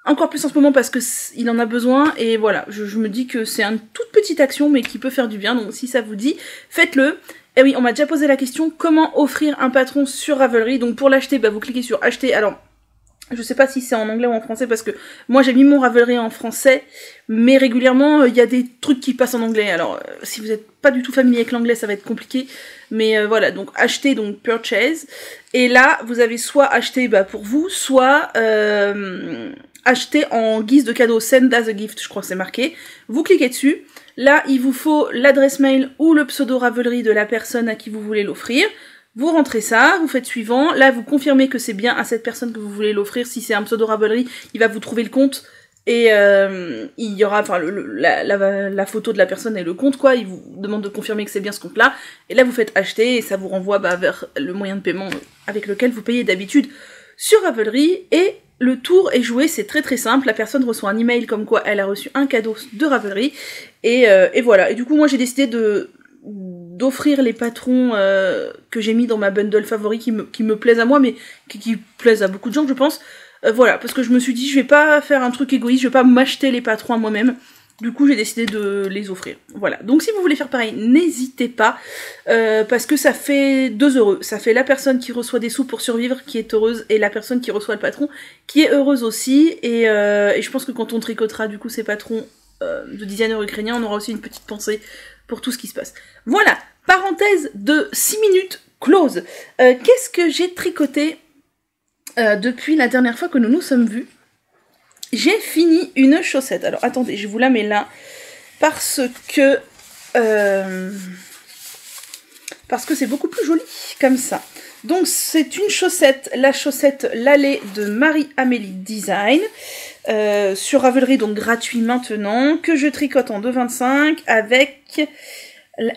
encore plus en ce moment parce que il en a besoin, et voilà, je me dis que c'est une toute petite action, mais qui peut faire du bien, donc si ça vous dit, faites-le. Et oui, on m'a déjà posé la question, comment offrir un patron sur Ravelry? Donc pour l'acheter, bah vous cliquez sur acheter, alors... Je sais pas si c'est en anglais ou en français parce que moi j'ai mis mon Ravelry en français, mais régulièrement il y a des trucs qui passent en anglais. Alors si vous n'êtes pas du tout familier avec l'anglais, ça va être compliqué. Mais voilà, donc acheter, donc purchase. Et là, vous avez soit acheter pour vous, soit acheter en guise de cadeau, send as a gift, je crois que c'est marqué. Vous cliquez dessus. Là, il vous faut l'adresse mail ou le pseudo Ravelry de la personne à qui vous voulez l'offrir. Vous rentrez ça, vous faites suivant, là vous confirmez que c'est bien à cette personne que vous voulez l'offrir, si c'est un pseudo Ravelry, il va vous trouver le compte, et il y aura la photo de la personne et le compte quoi, il vous demande de confirmer que c'est bien ce compte là, et là vous faites acheter, et ça vous renvoie vers le moyen de paiement avec lequel vous payez d'habitude sur Ravelry, et le tour est joué, c'est très très simple, la personne reçoit un email comme quoi elle a reçu un cadeau de Ravelry, et voilà, et du coup moi j'ai décidé d'offrir les patrons que j'ai mis dans ma bundle favori qui me plaisent à moi, mais qui plaisent à beaucoup de gens, je pense. Voilà, parce que je me suis dit, je vais pas faire un truc égoïste, je vais pas m'acheter les patrons à moi-même. Du coup, j'ai décidé de les offrir. Voilà, donc si vous voulez faire pareil, n'hésitez pas, parce que ça fait deux heureux. Ça fait la personne qui reçoit des sous pour survivre, qui est heureuse, et la personne qui reçoit le patron, qui est heureuse aussi. Et je pense que quand on tricotera du coup ces patrons de designers ukrainiens, on aura aussi une petite pensée pour tout ce qui se passe. Voilà, parenthèse de 6 minutes close. Qu'est-ce que j'ai tricoté depuis la dernière fois que nous nous sommes vus? J'ai fini une chaussette. Alors attendez, je vous la mets là parce que c'est beaucoup plus joli comme ça. Donc c'est une chaussette, la chaussette Lalée de Marie-Amélie Design. Sur Ravelry, donc gratuit maintenant, que je tricote en 2,25 avec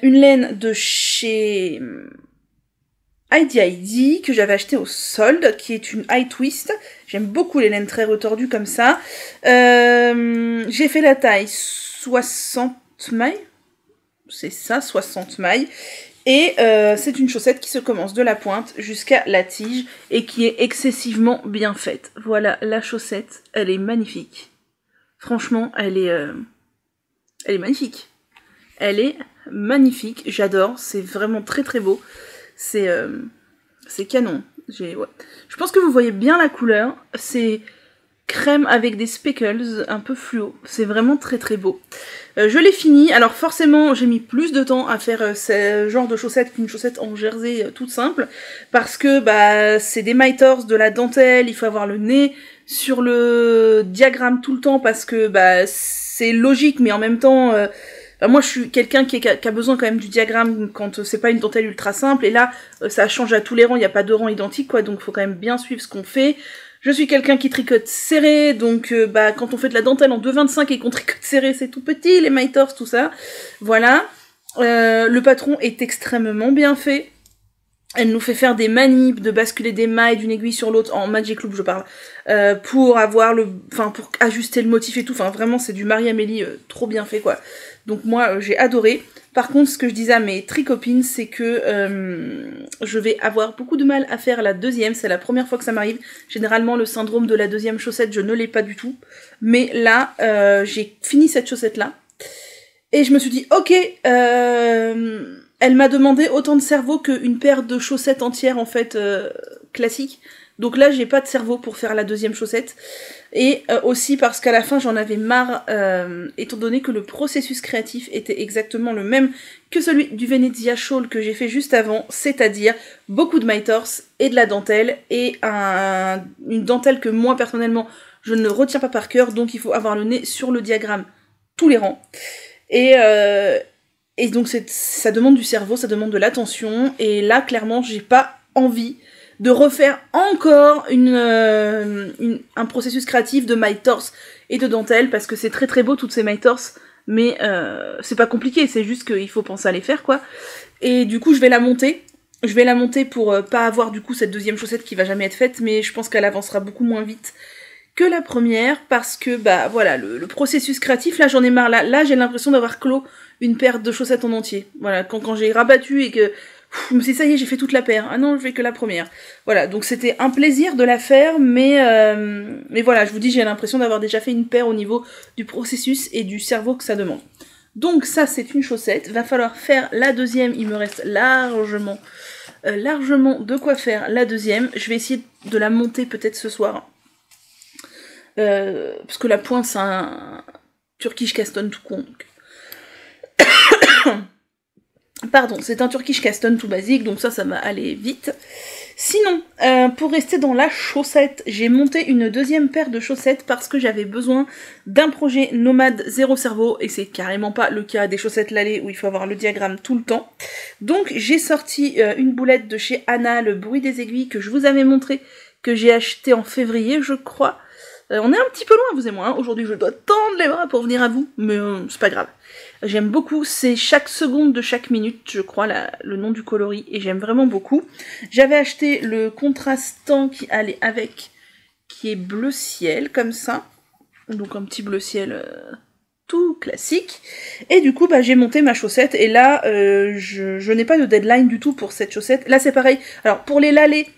une laine de chez Heidi que j'avais acheté au solde, qui est une high twist. J'aime beaucoup les laines très retordues comme ça. J'ai fait la taille 60 mailles, c'est ça, 60 mailles. Et c'est une chaussette qui se commence de la pointe jusqu'à la tige et qui est excessivement bien faite. Voilà la chaussette, elle est magnifique. Franchement, elle est magnifique. Elle est magnifique, j'adore, c'est vraiment très très beau. C'est canon. Ouais. Je pense que vous voyez bien la couleur, c'est crème avec des speckles un peu fluo, c'est vraiment très très beau. Je l'ai fini, alors forcément j'ai mis plus de temps à faire ce genre de chaussette qu'une chaussette en jersey toute simple, parce que c'est des miters, de la dentelle, il faut avoir le nez sur le diagramme tout le temps, parce que c'est logique, mais en même temps... moi je suis quelqu'un qui a besoin quand même du diagramme quand c'est pas une dentelle ultra simple, et là ça change à tous les rangs, il n'y a pas de rang identique quoi, donc il faut quand même bien suivre ce qu'on fait. Je suis quelqu'un qui tricote serré, donc quand on fait de la dentelle en 2,25 et qu'on tricote serré, c'est tout petit, les miters, tout ça. Voilà. Le patron est extrêmement bien fait. Elle nous fait faire des manips, de basculer des mailles d'une aiguille sur l'autre, en Magic Loop je parle, pour ajuster le motif et tout. Enfin vraiment c'est du Marie-Amélie trop bien fait quoi. Donc moi j'ai adoré. Par contre ce que je disais à mes tricopines c'est que je vais avoir beaucoup de mal à faire la deuxième. C'est la première fois que ça m'arrive. Généralement le syndrome de la deuxième chaussette je ne l'ai pas du tout. Mais là j'ai fini cette chaussette là. Et je me suis dit ok, elle m'a demandé autant de cerveau qu'une paire de chaussettes entières en fait classique. Donc là j'ai pas de cerveau pour faire la deuxième chaussette. Et aussi parce qu'à la fin j'en avais marre, étant donné que le processus créatif était exactement le même que celui du Venezia Shawl que j'ai fait juste avant, c'est-à-dire beaucoup de miters et de la dentelle, et une dentelle que moi personnellement je ne retiens pas par cœur, donc il faut avoir le nez sur le diagramme tous les rangs. Et donc ça demande du cerveau, ça demande de l'attention, et là clairement j'ai pas envie de refaire encore un processus créatif de miters et de dentelle, parce que c'est très très beau toutes ces miters, mais c'est pas compliqué, c'est juste qu'il faut penser à les faire quoi. Et du coup je vais la monter pour pas avoir du coup cette deuxième chaussette qui va jamais être faite, mais je pense qu'elle avancera beaucoup moins vite que la première, parce que voilà, le processus créatif, là j'en ai marre, là j'ai l'impression d'avoir clos une paire de chaussettes en entier. Voilà, quand j'ai rabattu et que Je me suis dit, ça y est, j'ai fait toute la paire. Ah non, je fais que la première. Voilà, donc c'était un plaisir de la faire, mais voilà, je vous dis, j'ai l'impression d'avoir déjà fait une paire au niveau du processus et du cerveau que ça demande. Donc ça, c'est une chaussette. Va falloir faire la deuxième. Il me reste largement de quoi faire la deuxième. Je vais essayer de la monter peut-être ce soir. Parce que la pointe, c'est un Turkish Caston tout con. Donc. Pardon, c'est un Turkish Caston tout basique, donc ça va aller vite. Sinon, pour rester dans la chaussette, j'ai monté une deuxième paire de chaussettes parce que j'avais besoin d'un projet nomade zéro cerveau, et c'est carrément pas le cas des chaussettes Lalé où il faut avoir le diagramme tout le temps. Donc j'ai sorti une boulette de chez Anna, le bruit des aiguilles, que je vous avais montré, que j'ai acheté en février, je crois. On est un petit peu loin, vous et moi, hein. Aujourd'hui je dois tendre les bras pour venir à vous, mais c'est pas grave. J'aime beaucoup, c'est chaque seconde de chaque minute, je crois, le nom du coloris, et j'aime vraiment beaucoup. J'avais acheté le contrastant qui allait avec, qui est bleu ciel, comme ça. Donc un petit bleu ciel tout classique. Et du coup, j'ai monté ma chaussette, et là, je n'ai pas de deadline du tout pour cette chaussette. Là, c'est pareil. Alors, pour les lalés,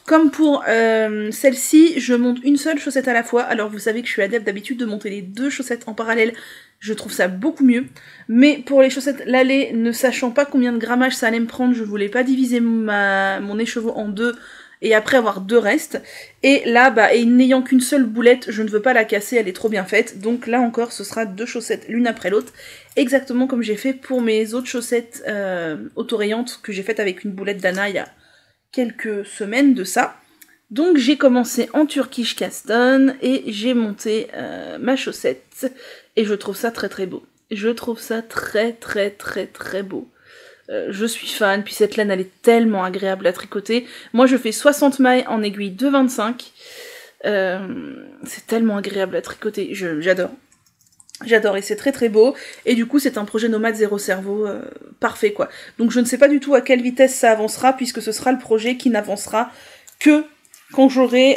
comme pour celle-ci, je monte une seule chaussette à la fois. Alors vous savez que je suis adepte d'habitude de monter les deux chaussettes en parallèle. Je trouve ça beaucoup mieux. Mais pour les chaussettes Lalé, ne sachant pas combien de grammage ça allait me prendre, je voulais pas diviser mon écheveau en deux et après avoir deux restes. Et là, et n'ayant qu'une seule boulette, je ne veux pas la casser, elle est trop bien faite. Donc là encore, ce sera deux chaussettes l'une après l'autre. Exactement comme j'ai fait pour mes autres chaussettes autorayantes que j'ai faites avec une boulette d'Anna il y a quelques semaines de ça. Donc j'ai commencé en Turkish Caston et j'ai monté ma chaussette et je trouve ça très très beau. Je trouve ça très très très très beau. Je suis fan, puis cette laine elle est tellement agréable à tricoter. Moi je fais 60 mailles en aiguille de 25. C'est tellement agréable à tricoter, j'adore. J'adore et c'est très très beau, et du coup c'est un projet nomade zéro cerveau parfait quoi. Donc je ne sais pas du tout à quelle vitesse ça avancera, puisque ce sera le projet qui n'avancera que quand j'aurai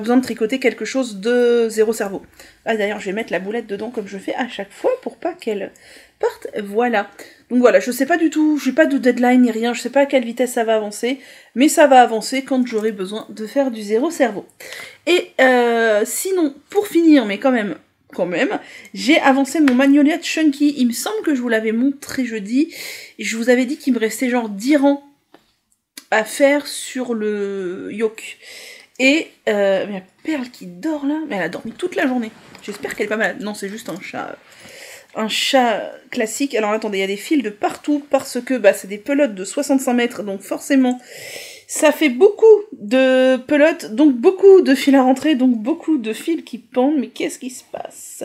besoin de tricoter quelque chose de zéro cerveau. Ah d'ailleurs je vais mettre la boulette dedans comme je fais à chaque fois pour pas qu'elle parte, voilà. Donc voilà, je sais pas du tout, j'ai pas de deadline ni rien, je sais pas à quelle vitesse ça va avancer, mais ça va avancer quand j'aurai besoin de faire du zéro cerveau. Et sinon, pour finir, mais quand même, j'ai avancé mon Magnolia Chunky. Il me semble que je vous l'avais montré jeudi, et je vous avais dit qu'il me restait genre 10 rangs à faire sur le yoke. Et la perle qui dort là, mais elle a dormi toute la journée. J'espère qu'elle est pas malade. Non, c'est juste un chat classique. Alors attendez, il y a des fils de partout parce que c'est des pelotes de 65 mètres, donc forcément ça fait beaucoup de pelotes, donc beaucoup de fils à rentrer, donc beaucoup de fils qui pendent. Mais qu'est-ce qui se passe?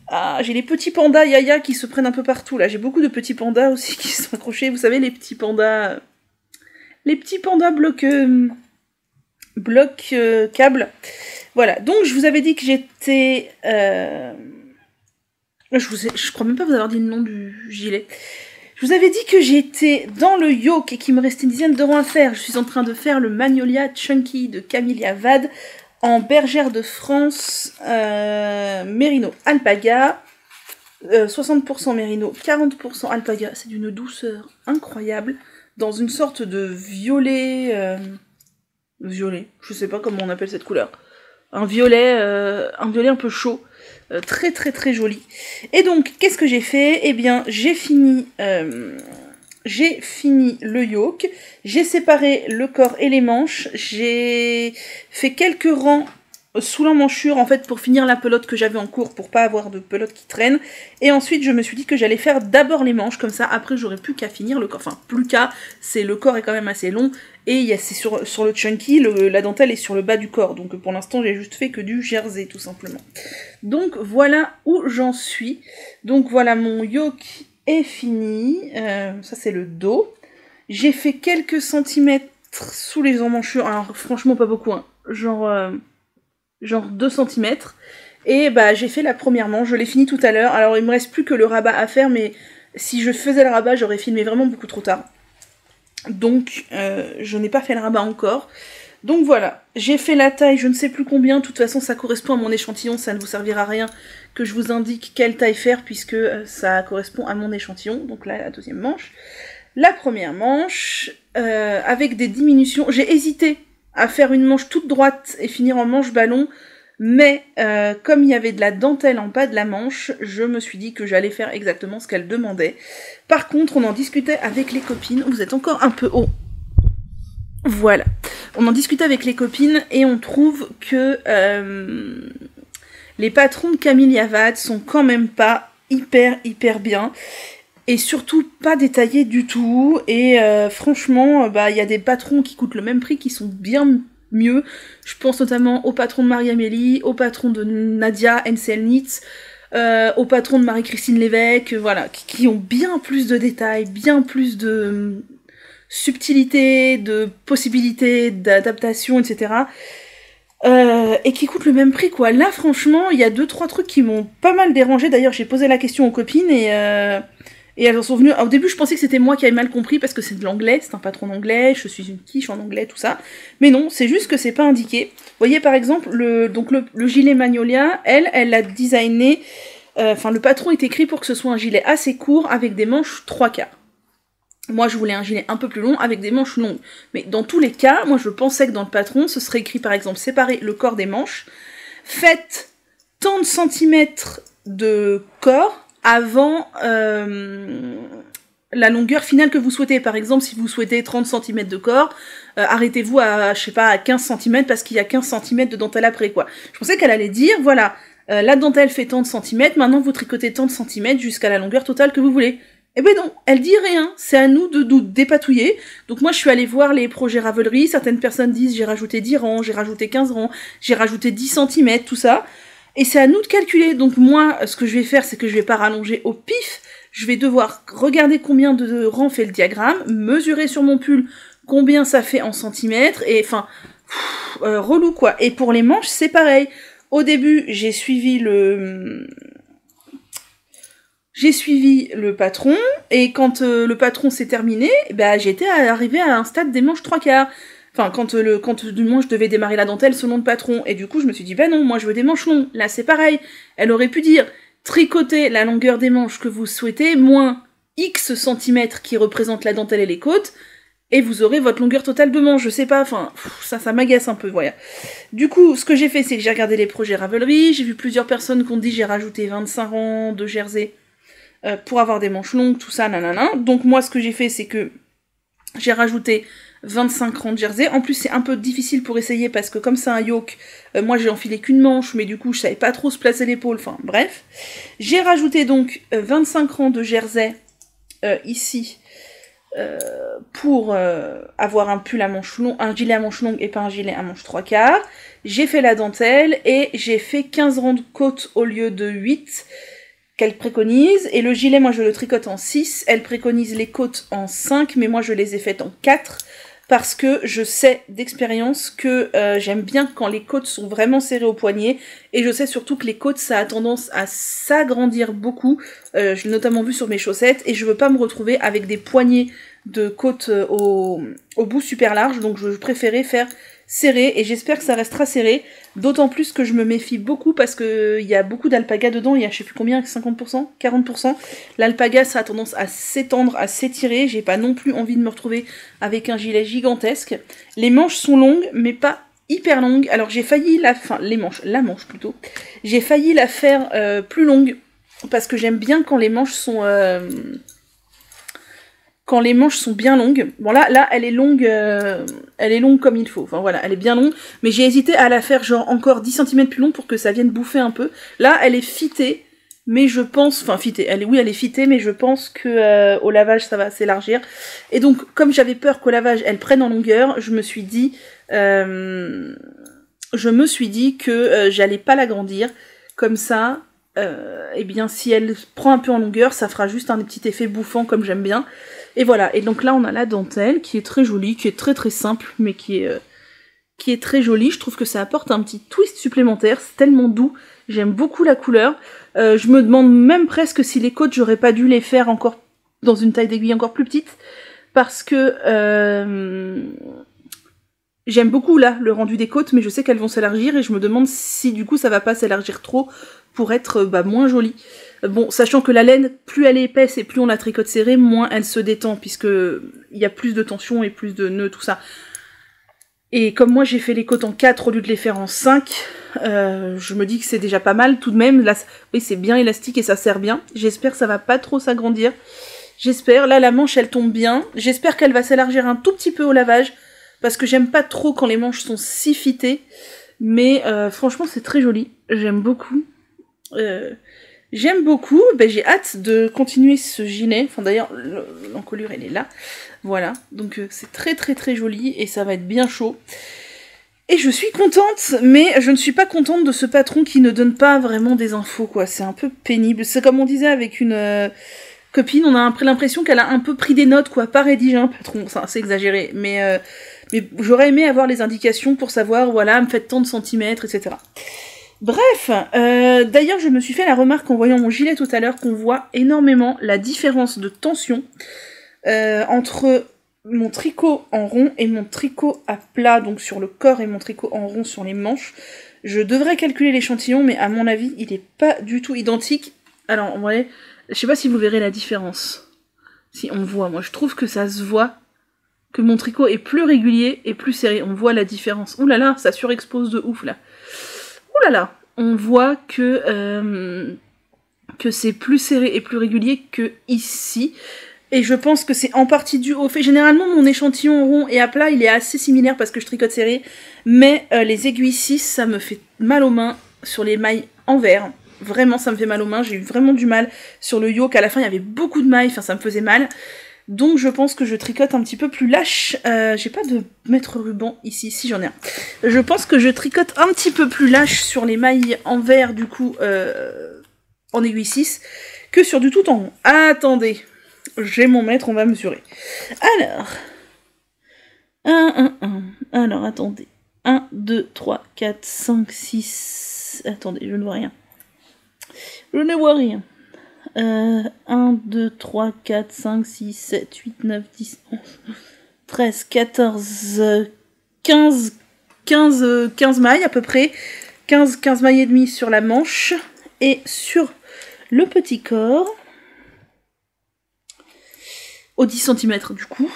Ah, j'ai les petits pandas Yaya qui se prennent un peu partout là. J'ai beaucoup de petits pandas aussi qui sont accrochés. Vous savez, les petits pandas bloc câble. Voilà, donc je vous avais dit que j'étais... Je crois même pas vous avoir dit le nom du gilet. Je vous avais dit que j'étais dans le yoke et qu'il me restait une dizaine de rangs à faire. Je suis en train de faire le Magnolia Chunky de Camélia Vade en bergère de France Mérino Alpaga. 60% Mérino, 40% Alpaga. C'est d'une douceur incroyable. Dans une sorte de violet... violet, je sais pas comment on appelle cette couleur. Un violet un peu chaud. Très très très joli. Et donc, qu'est-ce que j'ai fait? Eh bien, j'ai fini le yoke, j'ai séparé le corps et les manches, j'ai fait quelques rangs sous l'emmanchure en fait pour finir la pelote que j'avais en cours pour pas avoir de pelote qui traîne, et ensuite je me suis dit que j'allais faire d'abord les manches, comme ça après j'aurais plus qu'à finir le corps, enfin plus qu'à, le corps est quand même assez long, et c'est sur le chunky, la dentelle est sur le bas du corps, donc pour l'instant j'ai juste fait que du jersey tout simplement. Donc voilà où j'en suis, donc voilà mon yoke est fini, ça c'est le dos, j'ai fait quelques centimètres sous les emmanchures, alors franchement pas beaucoup, hein. Genre 2 cm, et j'ai fait la première manche, je l'ai fini tout à l'heure, alors il me reste plus que le rabat à faire, mais si je faisais le rabat, j'aurais filmé vraiment beaucoup trop tard, donc je n'ai pas fait le rabat encore, Donc voilà, j'ai fait la taille, je ne sais plus combien, de toute façon ça correspond à mon échantillon, ça ne vous servira à rien que je vous indique quelle taille faire puisque ça correspond à mon échantillon. Donc là, la deuxième manche. La première manche, avec des diminutions, j'ai hésité à faire une manche toute droite et finir en manche ballon, mais comme il y avait de la dentelle en bas de la manche, je me suis dit que j'allais faire exactement ce qu'elle demandait. Par contre, on en discutait avec les copines, vous êtes encore un peu haut. Voilà, on en discutait avec les copines et on trouve que les patrons de Camille Yavad sont quand même pas hyper bien. Et surtout pas détaillé du tout, et franchement, il y a des patrons qui coûtent le même prix, qui sont bien mieux. Je pense notamment au patron de Marie-Amélie, au patron de Nadia NCL Knits, au patron de Marie-Christine Lévesque, voilà, qui ont bien plus de détails, bien plus de subtilité, de possibilités d'adaptation, etc. Et qui coûtent le même prix, quoi. Là, franchement, il y a 2-3 trucs qui m'ont pas mal dérangé. D'ailleurs, j'ai posé la question aux copines, et elles en sont venues. Au début, je pensais que c'était moi qui avais mal compris parce que c'est de l'anglais, c'est un patron d'anglais, je suis une quiche en anglais, tout ça. Mais non, c'est juste que c'est pas indiqué. Vous voyez, par exemple, le gilet Magnolia, elle l'a designé. Le patron est écrit pour que ce soit un gilet assez court avec des manches 3/4. Moi, je voulais un gilet un peu plus long avec des manches longues. Mais dans tous les cas, moi, je pensais que dans le patron, ce serait écrit, par exemple, séparer le corps des manches, faites tant de centimètres de corps avant la longueur finale que vous souhaitez. Par exemple, si vous souhaitez 30 cm de corps, arrêtez-vous à, je sais pas, à 15 cm parce qu'il y a 15 cm de dentelle après, quoi. Je pensais qu'elle allait dire, voilà, la dentelle fait tant de centimètres, maintenant vous tricotez tant de centimètres jusqu'à la longueur totale que vous voulez. Eh ben non, elle dit rien, c'est à nous de nous dépatouiller. Donc moi je suis allée voir les projets Ravelry, certaines personnes disent j'ai rajouté 10 rangs, j'ai rajouté 15 rangs, j'ai rajouté 10 cm, tout ça. Et c'est à nous de calculer. Donc moi, ce que je vais faire, c'est que je vais pas rallonger au pif. Je vais devoir regarder combien de rangs fait le diagramme, mesurer sur mon pull combien ça fait en centimètres, et enfin, relou quoi. Et pour les manches, c'est pareil. Au début, j'ai suivi le patron, et quand le patron s'est terminé, j'étais arrivée à un stade des manches 3/4. Enfin, quand du moins je devais démarrer la dentelle selon le patron. Et du coup, je me suis dit, non, moi je veux des manches longues. Là, c'est pareil. Elle aurait pu dire, tricotez la longueur des manches que vous souhaitez, moins X centimètres qui représentent la dentelle et les côtes, et vous aurez votre longueur totale de manche. Je sais pas, enfin, ça m'agace un peu, voilà. Du coup, ce que j'ai fait, c'est que j'ai regardé les projets Ravelry, j'ai vu plusieurs personnes qui ont dit, j'ai rajouté 25 rangs de jersey pour avoir des manches longues, tout ça, nanana. Donc moi, ce que j'ai fait, c'est que j'ai rajouté 25 rangs de jersey. En plus, c'est un peu difficile pour essayer parce que comme c'est un yoke, moi j'ai enfilé qu'une manche, mais du coup, je savais pas trop se placer l'épaule. Enfin, bref. J'ai rajouté donc 25 rangs de jersey ici pour avoir un pull à manches longues, un gilet à manches longues et pas un gilet à manches 3/4. J'ai fait la dentelle et j'ai fait 15 rangs de côtes au lieu de 8 qu'elle préconise, et le gilet, moi je le tricote en 6, elle préconise les côtes en 5, mais moi je les ai faites en 4, parce que je sais d'expérience que j'aime bien quand les côtes sont vraiment serrées au poignet, et je sais surtout que les côtes, ça a tendance à s'agrandir beaucoup, je l'ai notamment vu sur mes chaussettes, et je veux pas me retrouver avec des poignées de côtes au bout super large, donc je préférais faire serré, et j'espère que ça restera serré, d'autant plus que je me méfie beaucoup parce que il y a beaucoup d'alpaga dedans, il y a je sais plus combien, 50%, 40%, l'alpaga ça a tendance à s'étendre, à s'étirer, j'ai pas non plus envie de me retrouver avec un gilet gigantesque. Les manches sont longues, mais pas hyper longues, alors j'ai failli la manche plutôt, j'ai failli la faire plus longue, parce que j'aime bien quand les manches sont bien longues. Bon là elle est longue comme il faut. Enfin voilà, elle est bien longue, mais j'ai hésité à la faire genre encore 10 cm plus longue pour que ça vienne bouffer un peu. Là, elle est fitée, mais je pense, enfin fitée, elle est fitée, mais je pense que au lavage ça va s'élargir. Et donc comme j'avais peur qu'au lavage elle prenne en longueur, je me suis dit que j'allais pas l'agrandir. Comme ça, eh bien si elle prend un peu en longueur, ça fera juste un petit effet bouffant comme j'aime bien. Et voilà, et donc là on a la dentelle qui est très jolie, qui est très très simple, mais qui est très jolie. Je trouve que ça apporte un petit twist supplémentaire, c'est tellement doux, j'aime beaucoup la couleur. Je me demande même presque si les côtes, j'aurais pas dû les faire encore dans une taille d'aiguille encore plus petite, parce que J'aime beaucoup là le rendu des côtes, mais je sais qu'elles vont s'élargir et je me demande si du coup ça va pas s'élargir trop pour être moins jolie. Bon, sachant que la laine, plus elle est épaisse et plus on la tricote serrée, moins elle se détend, puisque il y a plus de tension et plus de nœuds, tout ça. Et comme moi j'ai fait les côtes en 4 au lieu de les faire en 5, je me dis que c'est déjà pas mal tout de même. Là, oui, c'est bien élastique et ça serre bien. J'espère que ça va pas trop s'agrandir. J'espère. Là, la manche elle tombe bien. J'espère qu'elle va s'élargir un tout petit peu au lavage, parce que j'aime pas trop quand les manches sont si fitées. Mais franchement c'est très joli. J'aime beaucoup. Ben, j'ai hâte de continuer ce gilet. Enfin d'ailleurs, l'encolure elle est là. Voilà, donc c'est très très très joli et ça va être bien chaud. Et je suis contente, mais je ne suis pas contente de ce patron qui ne donne pas vraiment des infos, quoi. C'est un peu pénible. C'est comme on disait avec une copine, on a l'impression qu'elle a un peu pris des notes, quoi. Pas rédigé un patron, c'est exagéré. Mais j'aurais aimé avoir les indications pour savoir, voilà, me faites tant de centimètres, etc. Bref, d'ailleurs je me suis fait la remarque en voyant mon gilet tout à l'heure qu'on voit énormément la différence de tension entre mon tricot en rond et mon tricot à plat, donc sur le corps, et mon tricot en rond sur les manches. Je devrais calculer l'échantillon, mais à mon avis, il est pas du tout identique. Alors, en vrai, je sais pas si vous verrez la différence. Si on voit, moi je trouve que ça se voit, que mon tricot est plus régulier et plus serré. On voit la différence. Ouh là là, ça surexpose de ouf là. Ouh là là, on voit que c'est plus serré et plus régulier que ici. Et je pense que c'est en partie dû au fait... Généralement, mon échantillon rond et à plat, il est assez similaire parce que je tricote serré. Mais les aiguilles 6, ça me fait mal aux mains sur les mailles envers. Vraiment, ça me fait mal aux mains. J'ai eu vraiment du mal sur le yoke. À la fin, il y avait beaucoup de mailles. Enfin, ça me faisait mal. Donc, je pense que je tricote un petit peu plus lâche. J'ai pas de mètre ruban ici. Si, j'en ai un. Je pense que je tricote un petit peu plus lâche sur les mailles envers, du coup, en aiguille 6, que sur du tout en rond. Attendez. J'ai mon mètre, on va mesurer. Alors. 1. Alors, attendez. 1, 2, 3, 4, 5, 6... Attendez, je ne vois rien. Je ne vois rien. 1, 2, 3, 4, 5, 6, 7, 8, 9, 10, 11, 13, 14, 15 mailles à peu près. 15 mailles et demie sur la manche. Et sur le petit corps... au 10 cm du coup.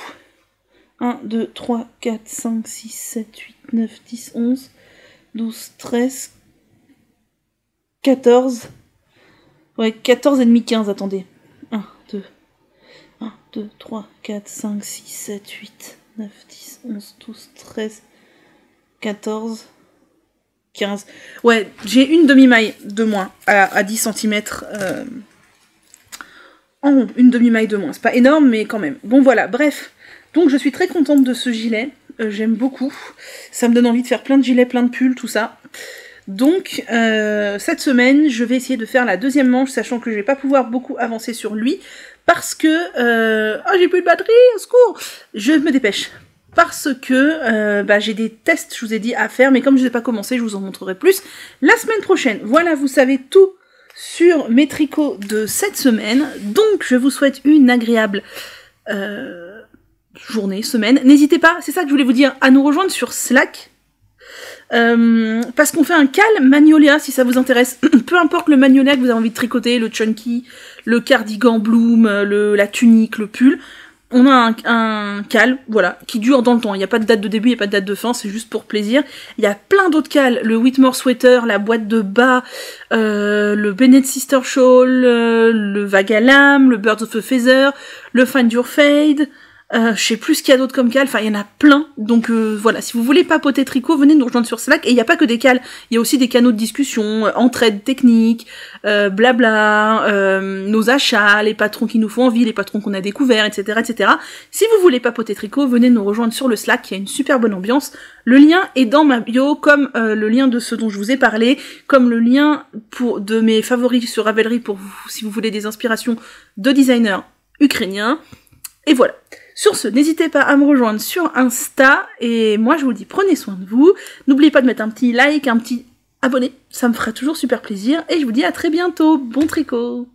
1, 2, 3, 4, 5, 6, 7, 8, 9, 10, 11, 12, 13, 14. Ouais, 14 et demi, 15, attendez. 1, 2, 3, 4, 5, 6, 7, 8, 9, 10, 11, 12, 13, 14, 15. Ouais, j'ai une demi-maille de moins à 10 cm. En rond, une demi-maille de moins. C'est pas énorme, mais quand même. Bon, voilà, bref. Donc, je suis très contente de ce gilet. J'aime beaucoup. Ça me donne envie de faire plein de gilets, plein de pulls, tout ça. Donc, cette semaine, je vais essayer de faire la deuxième manche, sachant que je vais pas pouvoir beaucoup avancer sur lui, parce que... oh, j'ai plus de batterie, au secours! Je me dépêche. Parce que j'ai des tests, je vous ai dit, à faire, mais comme je n'ai pas commencé, je vous en montrerai plus la semaine prochaine. Voilà, vous savez tout sur mes tricots de cette semaine. Donc, je vous souhaite une agréable journée, semaine. N'hésitez pas, c'est ça que je voulais vous dire, à nous rejoindre sur Slack. Parce qu'on fait un cal magnolia, si ça vous intéresse. Peu importe le magnolia que vous avez envie de tricoter, le chunky, le cardigan bloom, la tunique, le pull. On a un cal, voilà, qui dure dans le temps. Il n'y a pas de date de début, il n'y a pas de date de fin, c'est juste pour plaisir. Il y a plein d'autres cals, le Whitmore Sweater, la boîte de bas, le Bennett Sister Shawl, le Vagalam, le Birds of a Feather, le Find Your Fade, je sais plus ce qu'il y a d'autre comme cal, enfin il y en a plein. Donc voilà, si vous voulez papoter tricot, venez nous rejoindre sur Slack. Et il n'y a pas que des cals, il y a aussi des canaux de discussion, entraide technique, blabla, nos achats, les patrons qui nous font envie, les patrons qu'on a découverts, etc., etc. Si vous voulez papoter tricot, venez nous rejoindre sur le Slack, il y a une super bonne ambiance. Le lien est dans ma bio, comme le lien de ce dont je vous ai parlé, comme le lien de mes favoris sur Ravelry pour vous, si vous voulez des inspirations de designers ukrainiens. Et voilà. Sur ce, n'hésitez pas à me rejoindre sur Insta, et moi je vous dis prenez soin de vous, n'oubliez pas de mettre un petit like, un petit abonné, ça me fera toujours super plaisir, et je vous dis à très bientôt, bon tricot!